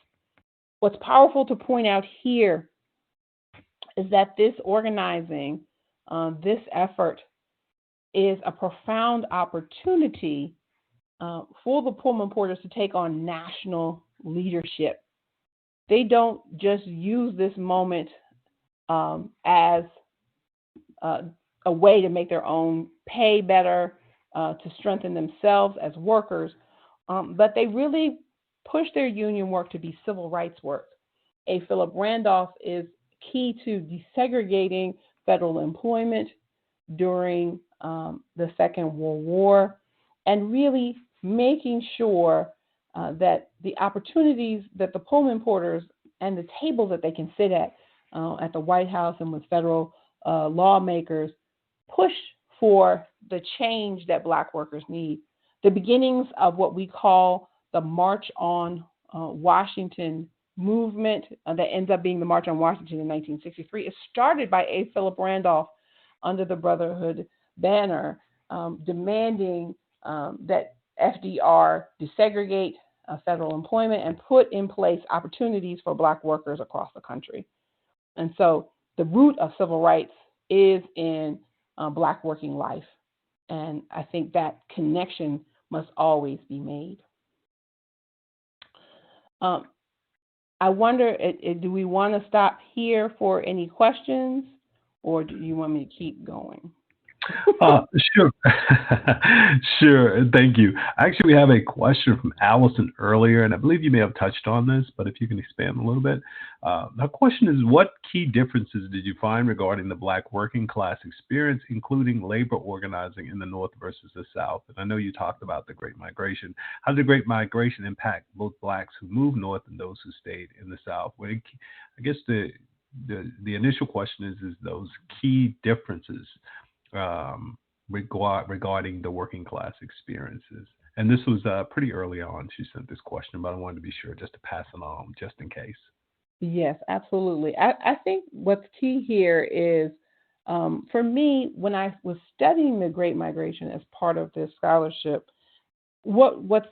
What's powerful to point out here is that this organizing, this effort, is a profound opportunity for the Pullman porters to take on national leadership. They don't just use this moment as a way to make their own pay better, to strengthen themselves as workers, but they really push their union work to be civil rights work. A. Philip Randolph is key to desegregating federal employment during the Second World War and really making sure that the opportunities that the Pullman porters and the tables that they can sit at the White House and with federal lawmakers push for the change that Black workers need. The beginnings of what we call the March on Washington movement that ends up being the March on Washington in 1963 is started by A. Philip Randolph under the Brotherhood banner. demanding that FDR desegregate federal employment and put in place opportunities for Black workers across the country. And so the root of civil rights is in Black working life. And I think that connection must always be made. I wonder, do we want to stop here for any questions, or do you want me to keep going? Sure. Sure. Thank you. Actually, we have a question from Allison earlier, and I believe you may have touched on this, but if you can expand a little bit. The question is, what key differences did you find regarding the Black working class experience, including labor organizing in the North versus the South? And I know you talked about the Great Migration. How did the Great Migration impact both Blacks who moved north and those who stayed in the South? Well, I guess the initial question is those key differences regarding the working class experiences. And this was pretty early on she sent this question, but I wanted to be sure just to pass it on just in case. Yes, absolutely. I think what's key here is, for me, when I was studying the Great Migration as part of this scholarship, what's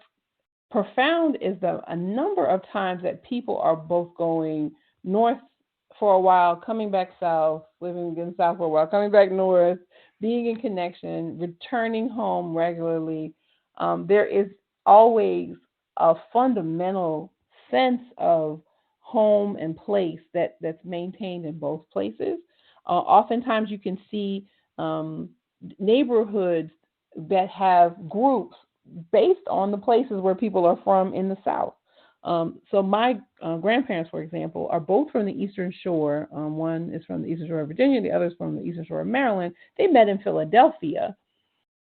profound is a number of times that people are both going north for a while, coming back south, living in the South for a while, coming back north, being in connection, returning home regularly. There is always a fundamental sense of home and place that's maintained in both places. Oftentimes you can see neighborhoods that have groups based on the places where people are from in the South. So my grandparents, for example, are both from the Eastern Shore. One is from the Eastern Shore of Virginia, the other is from the Eastern Shore of Maryland. They met in Philadelphia,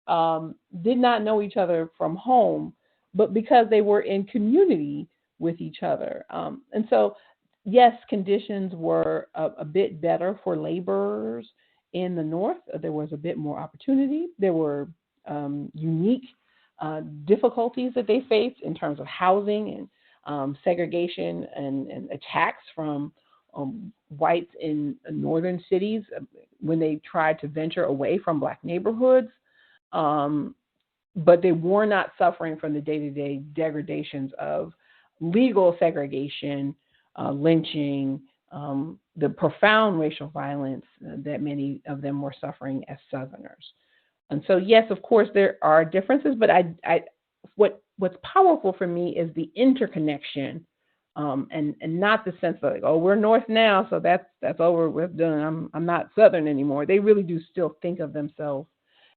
did not know each other from home, but because they were in community with each other. And so, yes, conditions were a bit better for laborers in the North. There was a bit more opportunity. There were unique difficulties that they faced in terms of housing and segregation and attacks from whites in northern cities when they tried to venture away from Black neighborhoods. But they were not suffering from the day-to-day degradations of legal segregation, lynching, the profound racial violence that many of them were suffering as Southerners. And so, yes, of course, there are differences, but what's powerful for me is the interconnection, and not the sense of like, oh, we're North now, so that's over, we're done. I'm not Southern anymore. They really do still think of themselves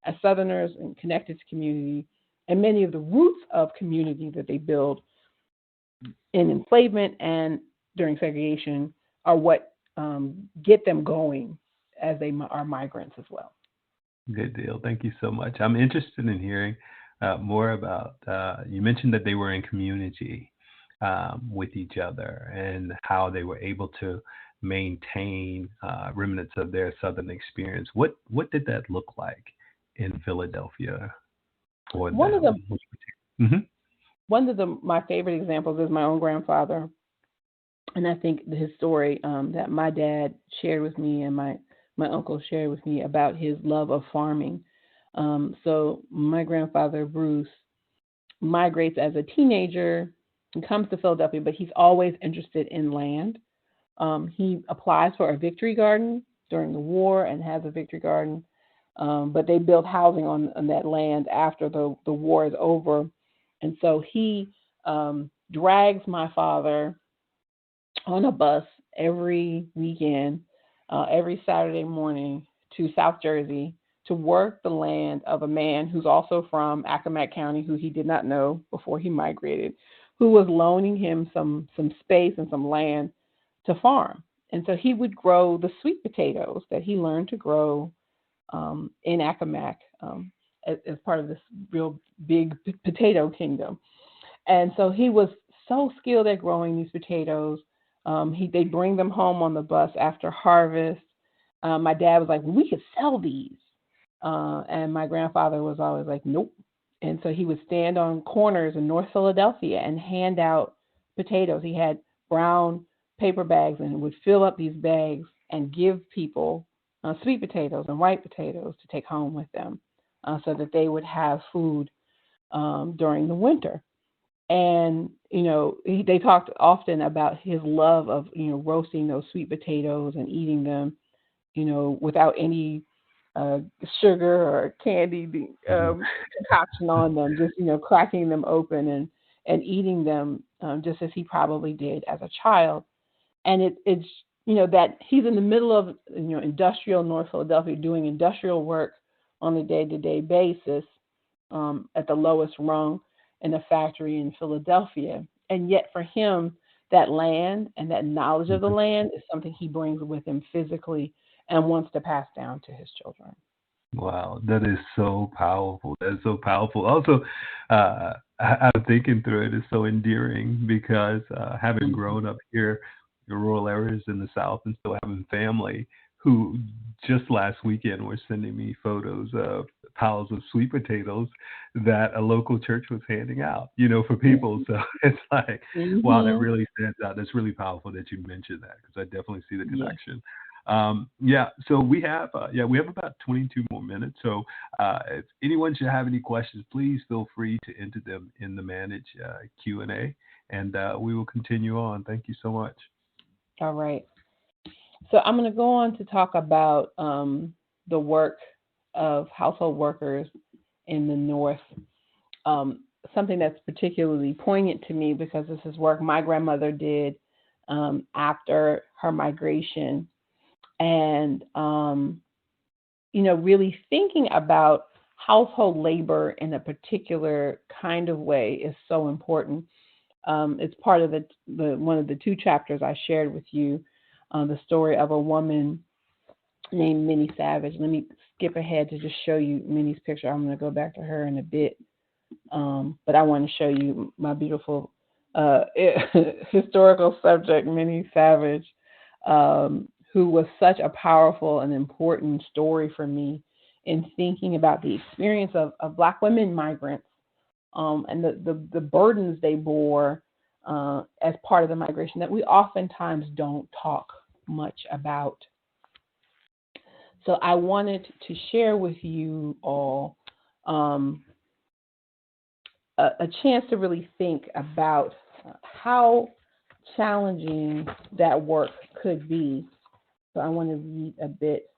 as Southerners and connected to community, and many of the roots of community that they build in enslavement and during segregation are what get them going as they are migrants as well. Good deal. Thank you so much. I'm interested in hearing more about, you mentioned that they were in community with each other and how they were able to maintain remnants of their Southern experience. What did that look like in Philadelphia for One of them? my favorite examples is my own grandfather. And I think his story that my dad shared with me and my uncle shared with me about his love of farming. So my grandfather, Bruce, migrates as a teenager and comes to Philadelphia, but he's always interested in land. He applies for a victory garden during the war and has a victory garden, but they built housing on that land after the war is over. And so he drags my father on a bus every weekend, every Saturday morning to South Jersey to work the land of a man who's also from Accomack County, who he did not know before he migrated, who was loaning him some space and some land to farm. And so he would grow the sweet potatoes that he learned to grow in Accomack as part of this real big potato kingdom. And so he was so skilled at growing these potatoes. They'd bring them home on the bus after harvest. My dad was like, well, we could sell these. And my grandfather was always like, nope. And so he would stand on corners in North Philadelphia and hand out potatoes. He had brown paper bags and would fill up these bags and give people sweet potatoes and white potatoes to take home with them. so that they would have food during the winter. And they talked often about his love of roasting those sweet potatoes and eating them, without any uh, sugar or candy concoction on them, just cracking them open and eating them, just as he probably did as a child. And it's that he's in the middle of industrial North Philadelphia doing industrial work on a day-to-day basis, at the lowest rung in a factory in Philadelphia. And yet for him, that land and that knowledge of the land is something he brings with him physically and wants to pass down to his children. Wow, that is so powerful. That is so powerful. Also, I'm thinking through it is so endearing because having Hmm. grown up here in rural areas in the South and still having family who just last weekend were sending me photos of piles of sweet potatoes that a local church was handing out, for people. So it's like, wow, that Hmm. really stands out. That's really powerful that you mentioned that because I definitely see the Yeah. connection. Yeah, so we have about 22 more minutes. So if anyone should have any questions, please feel free to enter them in the manage Q&A, and we will continue on. Thank you so much. All right. So I'm going to go on to talk about the work of household workers in the North. Um, Something that's particularly poignant to me because this is work my grandmother did after her migration, and really thinking about household labor in a particular kind of way is so important. It's part of the one of the two chapters I shared with you, the story of a woman named Minnie Savage. Let me skip ahead to just show you Minnie's picture. I'm going to go back to her in a bit, but I want to show you my beautiful uh, historical subject, Minnie Savage, who was such a powerful and important story for me in thinking about the experience of Black women migrants, and the burdens they bore as part of the migration that we oftentimes don't talk much about. So I wanted to share with you all um, a chance to really think about how challenging that work could be. So I want to read a bit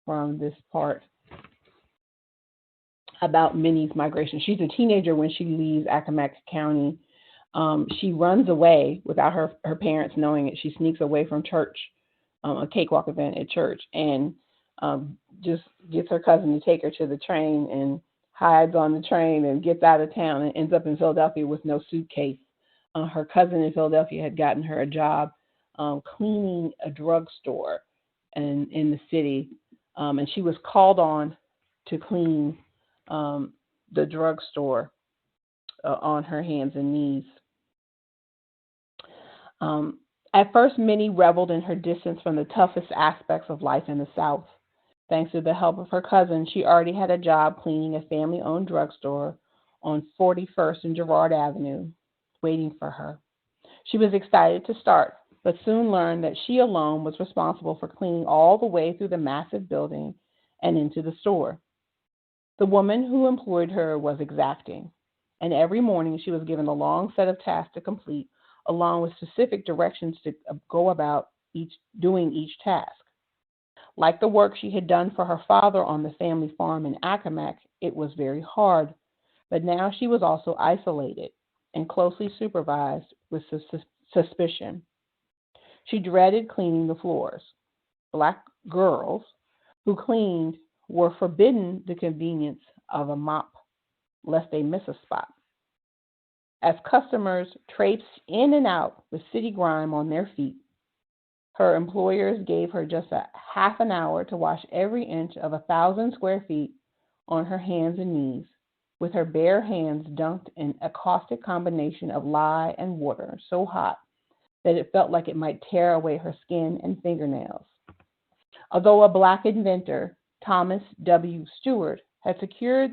from this part about Minnie's migration. She's a teenager when she leaves Accomack County. She runs away without her parents knowing it. She sneaks away from church, a cakewalk event at church, and just gets her cousin to take her to the train and hides on the train and gets out of town and ends up in Philadelphia with no suitcase. Her cousin in Philadelphia had gotten her a job cleaning a drugstore in the city, and she was called on to clean um, the drugstore on her hands and knees. Um, at first, Minnie reveled in her distance from the toughest aspects of life in the South. Thanks to the help of her cousin, she already had a job cleaning a family owned drugstore on 41st and Girard Avenue waiting for her. She was excited to start, but soon learned that she alone was responsible for cleaning all the way through the massive building and into the store. The woman who employed her was exacting, and every morning she was given a long set of tasks to complete, along with specific directions to go about doing each task. Like the work she had done for her father on the family farm in Accomack, it was very hard, but now she was also isolated and closely supervised with suspicion. She dreaded cleaning the floors. Black girls who cleaned were forbidden the convenience of a mop lest they miss a spot. As customers traipsed in and out with city grime on their feet, her employers gave her just a half an hour to wash every inch of 1,000 square feet on her hands and knees, with her bare hands dunked in a caustic combination of lye and water so hot that it felt like it might tear away her skin and fingernails. Although a black inventor, Thomas W. Stewart, had secured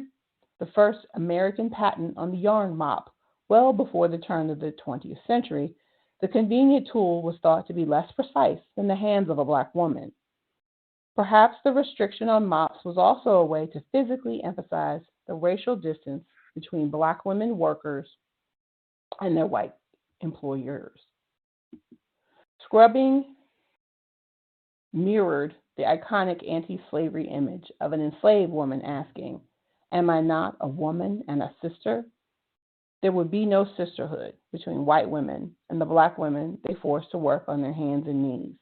the first American patent on the yarn mop well before the turn of the 20th century, the convenient tool was thought to be less precise than the hands of a black woman. Perhaps the restriction on mops was also a way to physically emphasize the racial distance between Black women workers and their white employers. Scrubbing mirrored the iconic anti-slavery image of an enslaved woman asking, "Am I not a woman and a sister?" There would be no sisterhood between white women and the Black women they forced to work on their hands and knees.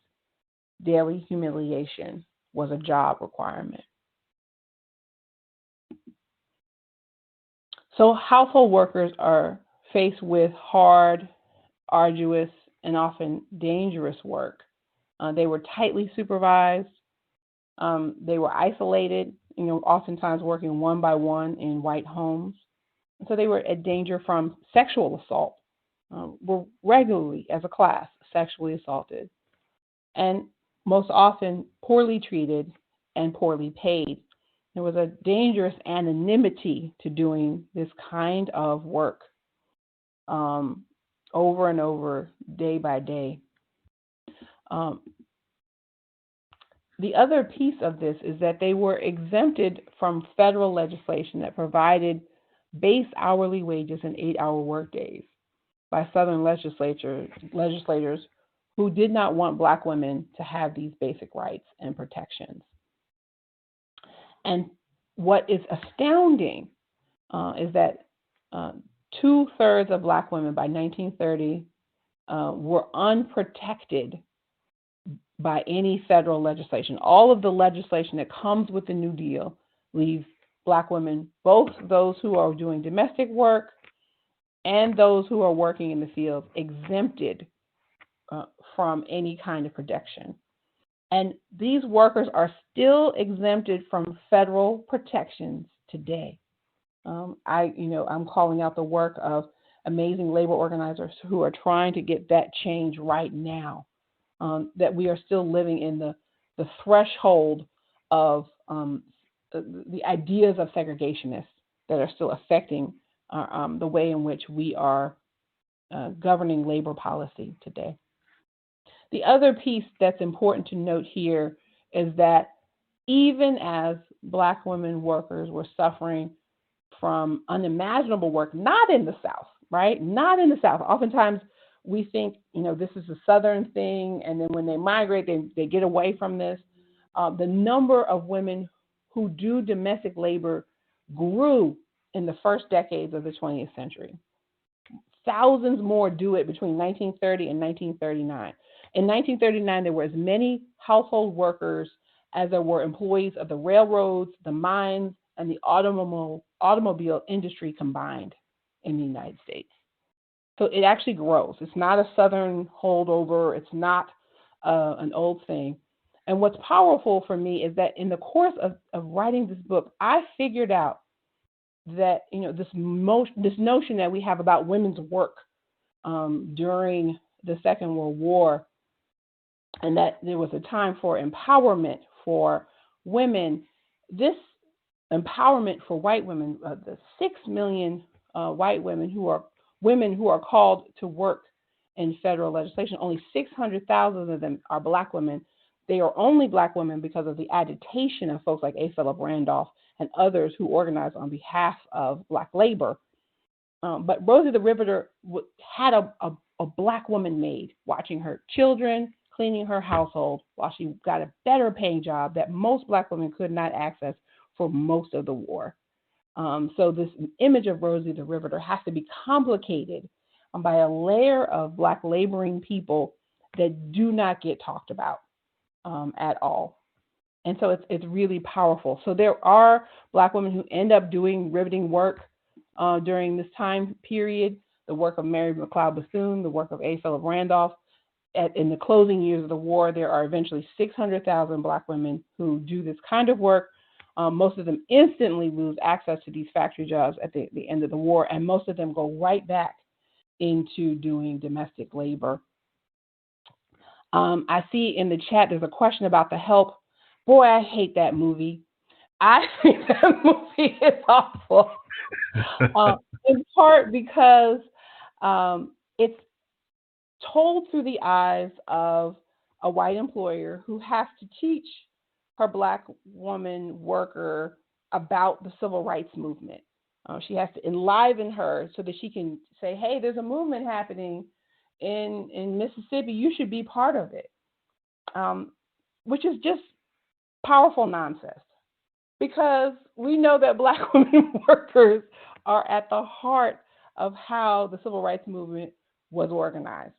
Daily humiliation was a job requirement. So household workers are faced with hard, arduous, and often dangerous work. They were tightly supervised. They were isolated, oftentimes working one by one in white homes. And so they were at danger from sexual assault, were regularly, as a class, sexually assaulted, and most often poorly treated and poorly paid. There was a dangerous anonymity to doing this kind of work over and over, day by day. The other piece of this is that they were exempted from federal legislation that provided base hourly wages and 8-hour workdays by Southern legislators who did not want Black women to have these basic rights and protections. And what is astounding is that 2/3 of Black women by 1930 were unprotected by any federal legislation. All of the legislation that comes with the New Deal leaves Black women, both those who are doing domestic work and those who are working in the field, exempted from any kind of protection. And these workers are still exempted from federal protections today. I'm calling out the work of amazing labor organizers who are trying to get that change right now. That we are still living in the threshold of the ideas of segregationists that are still affecting the way in which we are governing labor policy today. The other piece that's important to note here is that even as Black women workers were suffering from unimaginable work, not in the South, right? Not in the South. Oftentimes, we think, this is a Southern thing, and then when they migrate, they get away from this. The number of women who do domestic labor grew in the first decades of the 20th century. Thousands more do it between 1930 and 1939. In 1939, there were as many household workers as there were employees of the railroads, the mines, and the automobile industry combined in the United States. So it actually grows. It's not a Southern holdover. It's not an old thing. And what's powerful for me is that in the course of writing this book, I figured out that this notion that we have about women's work during the Second World War, and that there was a time for empowerment for women. This empowerment for white women, the 6 million white women who are called to work in federal legislation, only 600,000 of them are Black women. They are only Black women because of the agitation of folks like A. Philip Randolph and others who organized on behalf of Black labor. But Rosie the Riveter had a Black woman maid watching her children, cleaning her household, while she got a better paying job that most Black women could not access for most of the war. So this image of Rosie the Riveter has to be complicated by a layer of Black laboring people that do not get talked about at all. And so it's really powerful. So there are Black women who end up doing riveting work during this time period, the work of Mary McLeod Bethune, the work of A. Philip Randolph. In the closing years of the war, there are eventually 600,000 Black women who do this kind of work. Most of them instantly lose access to these factory jobs at the end of the war, and most of them go right back into doing domestic labor. I see in the chat there's a question about The Help. Boy, I hate that movie. I think that movie is awful, in part because it's told through the eyes of a white employer who has to teach her Black woman worker about the civil rights movement. She has to enliven her so that she can say, hey, there's a movement happening in Mississippi. You should be part of it, which is just powerful nonsense, because we know that Black women workers are at the heart of how the civil rights movement was organized.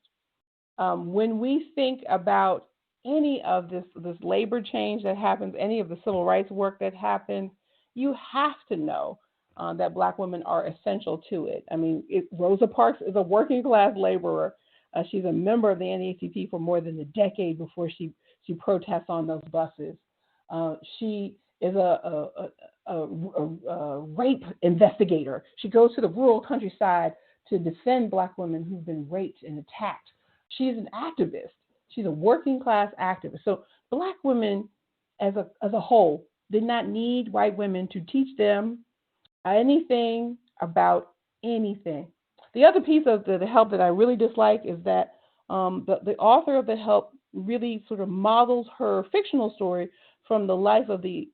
When we think about any of this labor change that happens, any of the civil rights work that happens, you have to know that Black women are essential to it. I mean, Rosa Parks is a working class laborer. She's a member of the NAACP for more than a decade before she protests on those buses. She is a rape investigator. She goes to the rural countryside to defend Black women who've been raped and attacked. She's an activist. She's a working class activist. So Black women as a whole did not need white women to teach them anything about anything. The other piece of the help that I really dislike is that the author of the help really sort of models her fictional story from the life of the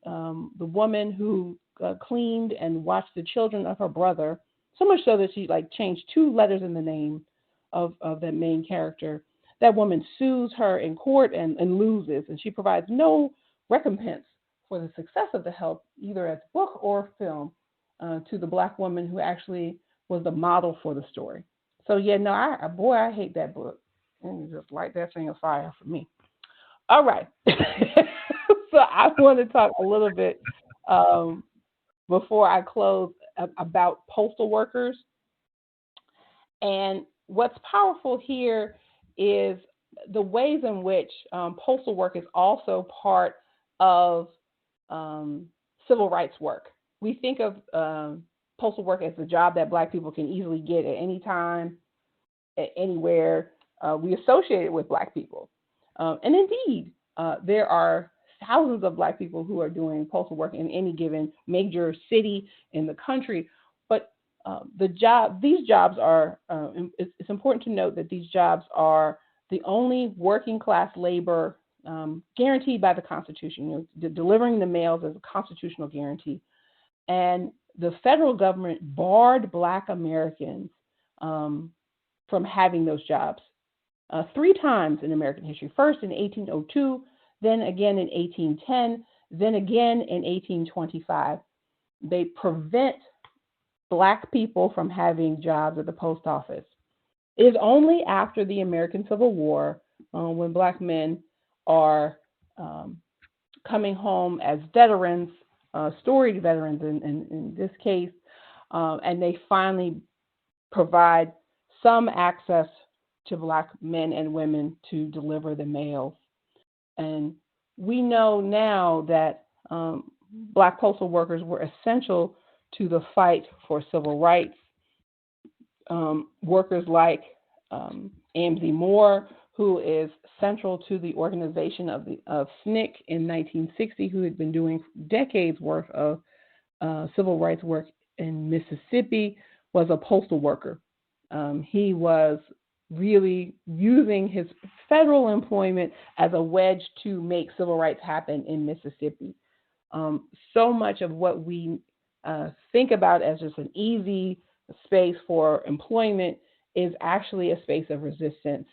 woman who cleaned and watched the children of her brother, so much so that she changed 2 letters in the name of the main character. That woman sues her in court and loses, and she provides no recompense for the success of the help, either as book or film, to the Black woman who actually was the model for the story. So yeah, no, I hate that book. And just light that thing of fire for me. All right. So I want to talk a little bit before I close about postal workers. And what's powerful here is the ways in which postal work is also part of civil rights work. We think of postal work as a job that Black people can easily get at any time, anywhere. We associate it with Black people. And indeed, there are thousands of Black people who are doing postal work in any given major city in the country. But these jobs are, it's important to note that these jobs are the only working class labor guaranteed by the Constitution. Delivering the mails is a constitutional guarantee. And the federal government barred Black Americans from having those jobs 3 times in American history. First in 1802, then again in 1810, then again in 1825. They prevent Black people from having jobs at the post office. It is only after the American Civil War, when Black men are coming home as veterans, storied veterans in this case, and they finally provide some access to Black men and women to deliver the mails. And we know now that Black postal workers were essential to the fight for civil rights. Workers like Amzie Moore, who is central to the organization of SNCC in 1960, who had been doing decades worth of civil rights work in Mississippi, was a postal worker. He was really using his federal employment as a wedge to make civil rights happen in Mississippi. So much of what we think about as just an easy space for employment is actually a space of resistance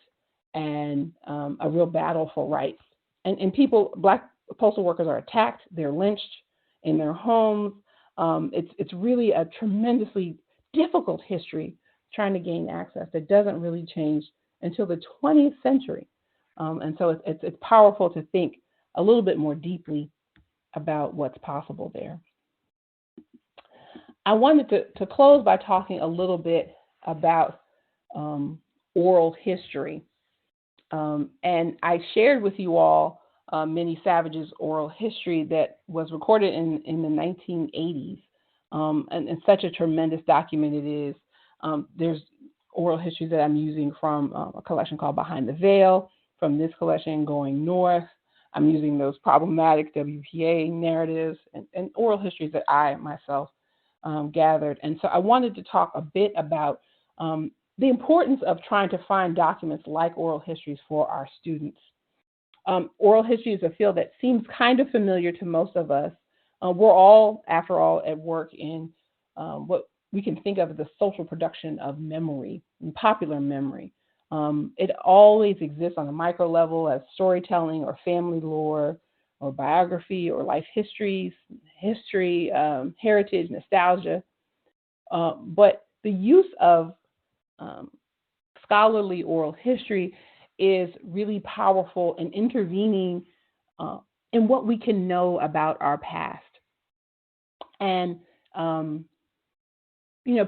and a real battle for rights. And people, Black postal workers are attacked, they're lynched in their homes. It's really a tremendously difficult history trying to gain access that doesn't really change until the 20th century. And so it's powerful to think a little bit more deeply about what's possible there. I wanted to close by talking a little bit about oral history. And I shared with you all Minnie Savage's oral history that was recorded in the 1980s. And such a tremendous document it is. There's oral histories that I'm using from a collection called Behind the Veil, from this collection, Going North. I'm using those problematic WPA narratives and oral histories that I myself gathered. And so I wanted to talk a bit about the importance of trying to find documents like oral histories for our students. Oral history is a field that seems kind of familiar to most of us. We're all, after all, at work in what we can think of as the social production of memory and popular memory. It always exists on a micro level as storytelling or family lore or biography or life histories, history, heritage, nostalgia. But the use of um, scholarly oral history is really powerful in intervening uh, in what we can know about our past. And um,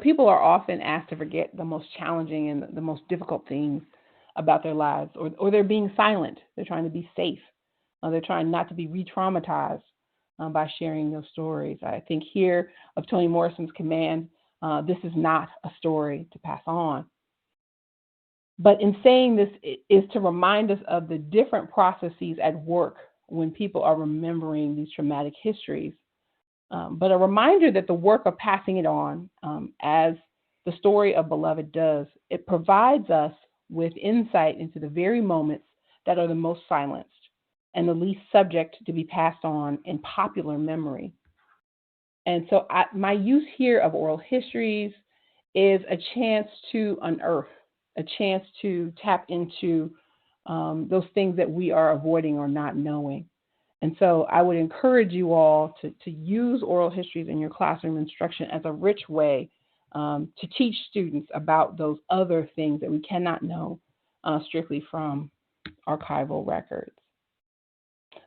people are often asked to forget the most challenging and the most difficult things about their lives, or they're being silent. They're trying to be safe. They're trying not to be re-traumatized by sharing those stories. I think here of Toni Morrison's command, this is not a story to pass on. But in saying this is to remind us of the different processes at work when people are remembering these traumatic histories, but a reminder that the work of passing it on, as the story of Beloved does, it provides us with insight into the very moments that are the most silenced and the least subject to be passed on in popular memory. And so my use here of oral histories is a chance to unearth, a chance to tap into those things that we are avoiding or not knowing. And so I would encourage you all to use oral histories in your classroom instruction as a rich way to teach students about those other things that we cannot know strictly from archival records.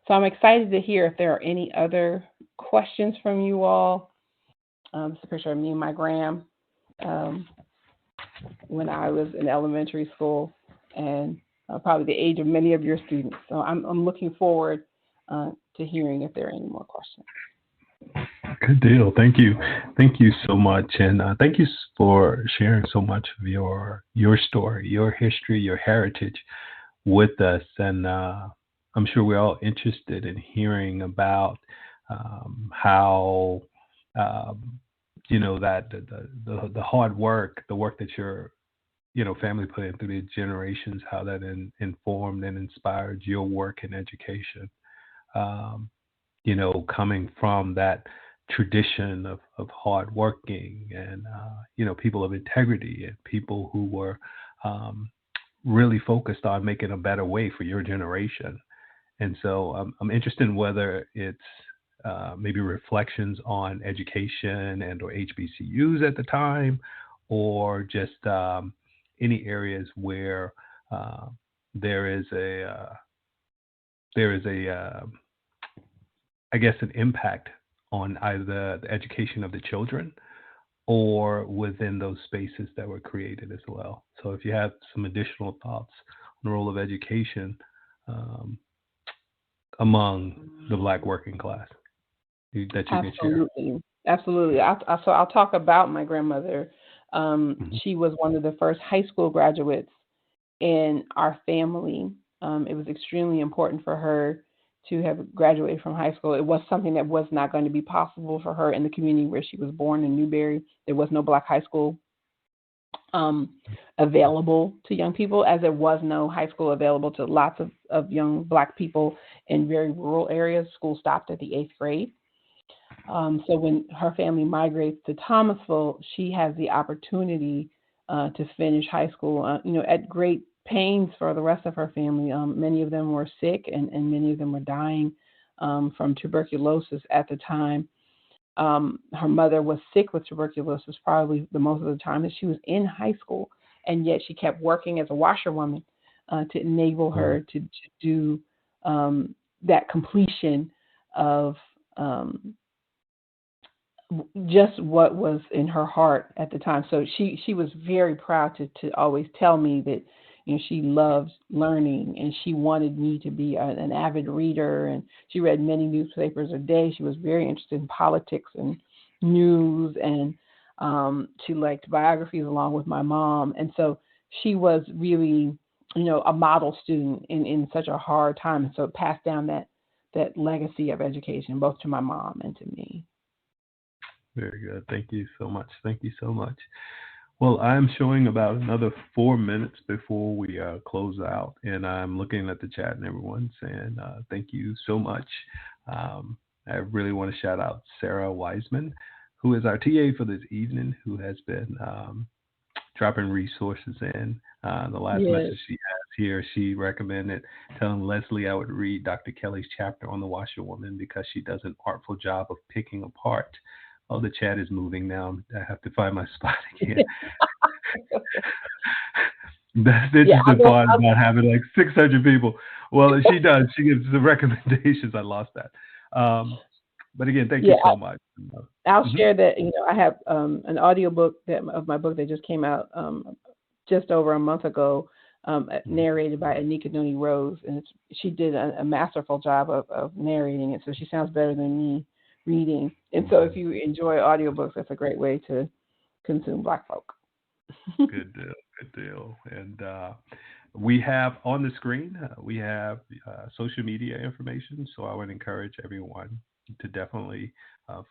So I'm excited to hear if there are any other questions from you all. It's a picture of me and my gram when I was in elementary school, and probably the age of many of your students. So I'm looking forward to hearing if there are any more questions. Good deal. Thank you. Thank you so much. And thank you for sharing so much of your story, your history, your heritage with us. And I'm sure we're all interested in hearing about how, that the hard work, the work that your, family put in through the generations, how that informed and inspired your work in education. Um, coming from that tradition of hard working and, people of integrity and people who were really focused on making a better way for your generation. And so I'm interested in whether it's maybe reflections on education and or HBCUs at the time, or just any areas where there is a I guess an impact on either the education of the children or within those spaces that were created as well. So if you have some additional thoughts on the role of education um, among the Black working class that you can share. Absolutely. So I'll talk about my grandmother. Mhm. She was one of the first high school graduates in our family. It was extremely important for her to have graduated from high school. It was something that was not going to be possible for her in the community where she was born in Newberry. There was no Black high school um, available to young people, as there was no high school available to lots of young Black people in very rural areas. School stopped at the 8th grade. So when her family migrates to Thomasville, she has the opportunity to finish high school, at great pains for the rest of her family. Many of them were sick, and many of them were dying from tuberculosis at the time. Her mother was sick with tuberculosis probably the most of the time that she was in high school, and yet she kept working as a washerwoman to enable her to do that completion of just what was in her heart at the time. So she was very proud to always tell me that she loved learning and she wanted me to be an avid reader, and she read many newspapers a day. She was very interested in politics and news, and she liked biographies along with my mom. And so she was really a model student in such a hard time, and so it passed down that legacy of education both to my mom and to me. Very good. Thank you so much. Thank you so much. Well, I'm showing about another 4 minutes before we close out, and I'm looking at the chat and everyone saying thank you so much. Um, I really want to shout out Sarah Wiseman, who is our TA for this evening, who has been dropping resources in. The last Yes. message she has here, she recommended telling Leslie I would read Dr. Kelley's chapter on the washerwoman because she does an artful job of picking apart. Oh, the chat is moving now. I have to find my spot again. That's the Yeah, interesting part about having like 600 people. Well, she does. She gives the recommendations. I lost that. But again, thank you yeah, so much. I'll Mhm. share that. I have an audiobook of my book that just came out just over a month ago, Mhm. narrated by Anika Noni Rose, and she did a masterful job of narrating it. So she sounds better than me reading. And so if you enjoy audiobooks, that's a great way to consume Black folk. Good deal. Good deal. And we have on the screen, we have social media information. So I would encourage everyone to definitely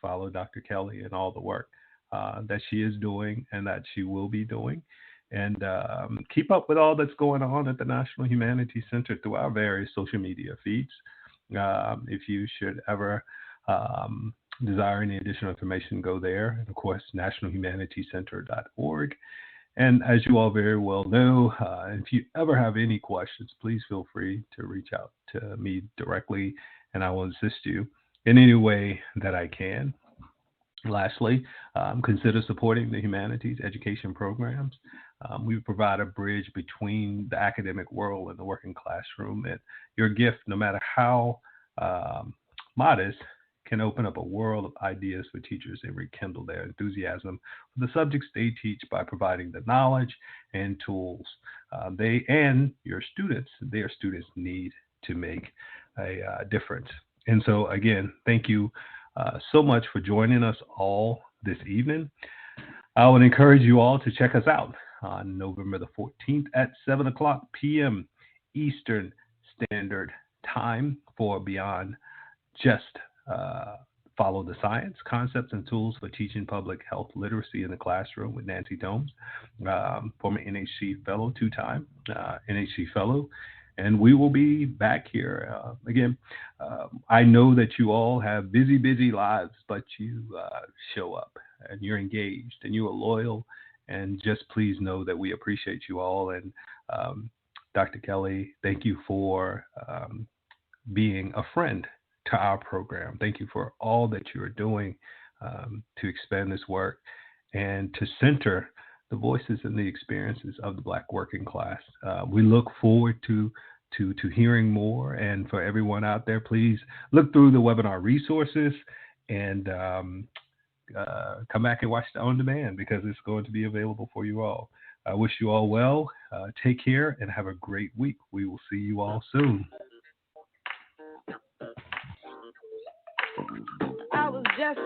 follow Dr. Kelley and all the work that she is doing and that she will be doing. And keep up with all that's going on at the National Humanities Center through our various social media feeds. If you should ever um, desire any additional information, go there. And of course, nationalhumanitycenter.org. And as you all very well know, if you ever have any questions, please feel free to reach out to me directly, and I will assist you in any way that I can. Lastly, consider supporting the humanities education programs. We provide a bridge between the academic world and the working classroom, and your gift, no matter how um, modest, can open up a world of ideas for teachers and rekindle their enthusiasm for the subjects they teach by providing the knowledge and tools they and their students need to make a difference. And so, again, thank you so much for joining us all this evening. I would encourage you all to check us out on November the 14th at 7 o'clock p.m. Eastern Standard Time for Beyond Just Follow the Science Concepts and Tools for Teaching Public Health Literacy in the Classroom with Nancy Domes, former NHC Fellow, two-time NHC Fellow. And we will be back here again. I know that you all have busy, busy lives, but you show up and you're engaged and you are loyal. And just please know that we appreciate you all. And Dr. Kelley, thank you for being a friend to our program. Thank you for all that you are doing to expand this work and to center the voices and the experiences of the Black working class. We look forward to hearing more. And for everyone out there, please look through the webinar resources and come back and watch the on demand because it's going to be available for you all. I wish you all well. Take care and have a great week. We will see you all soon. I was just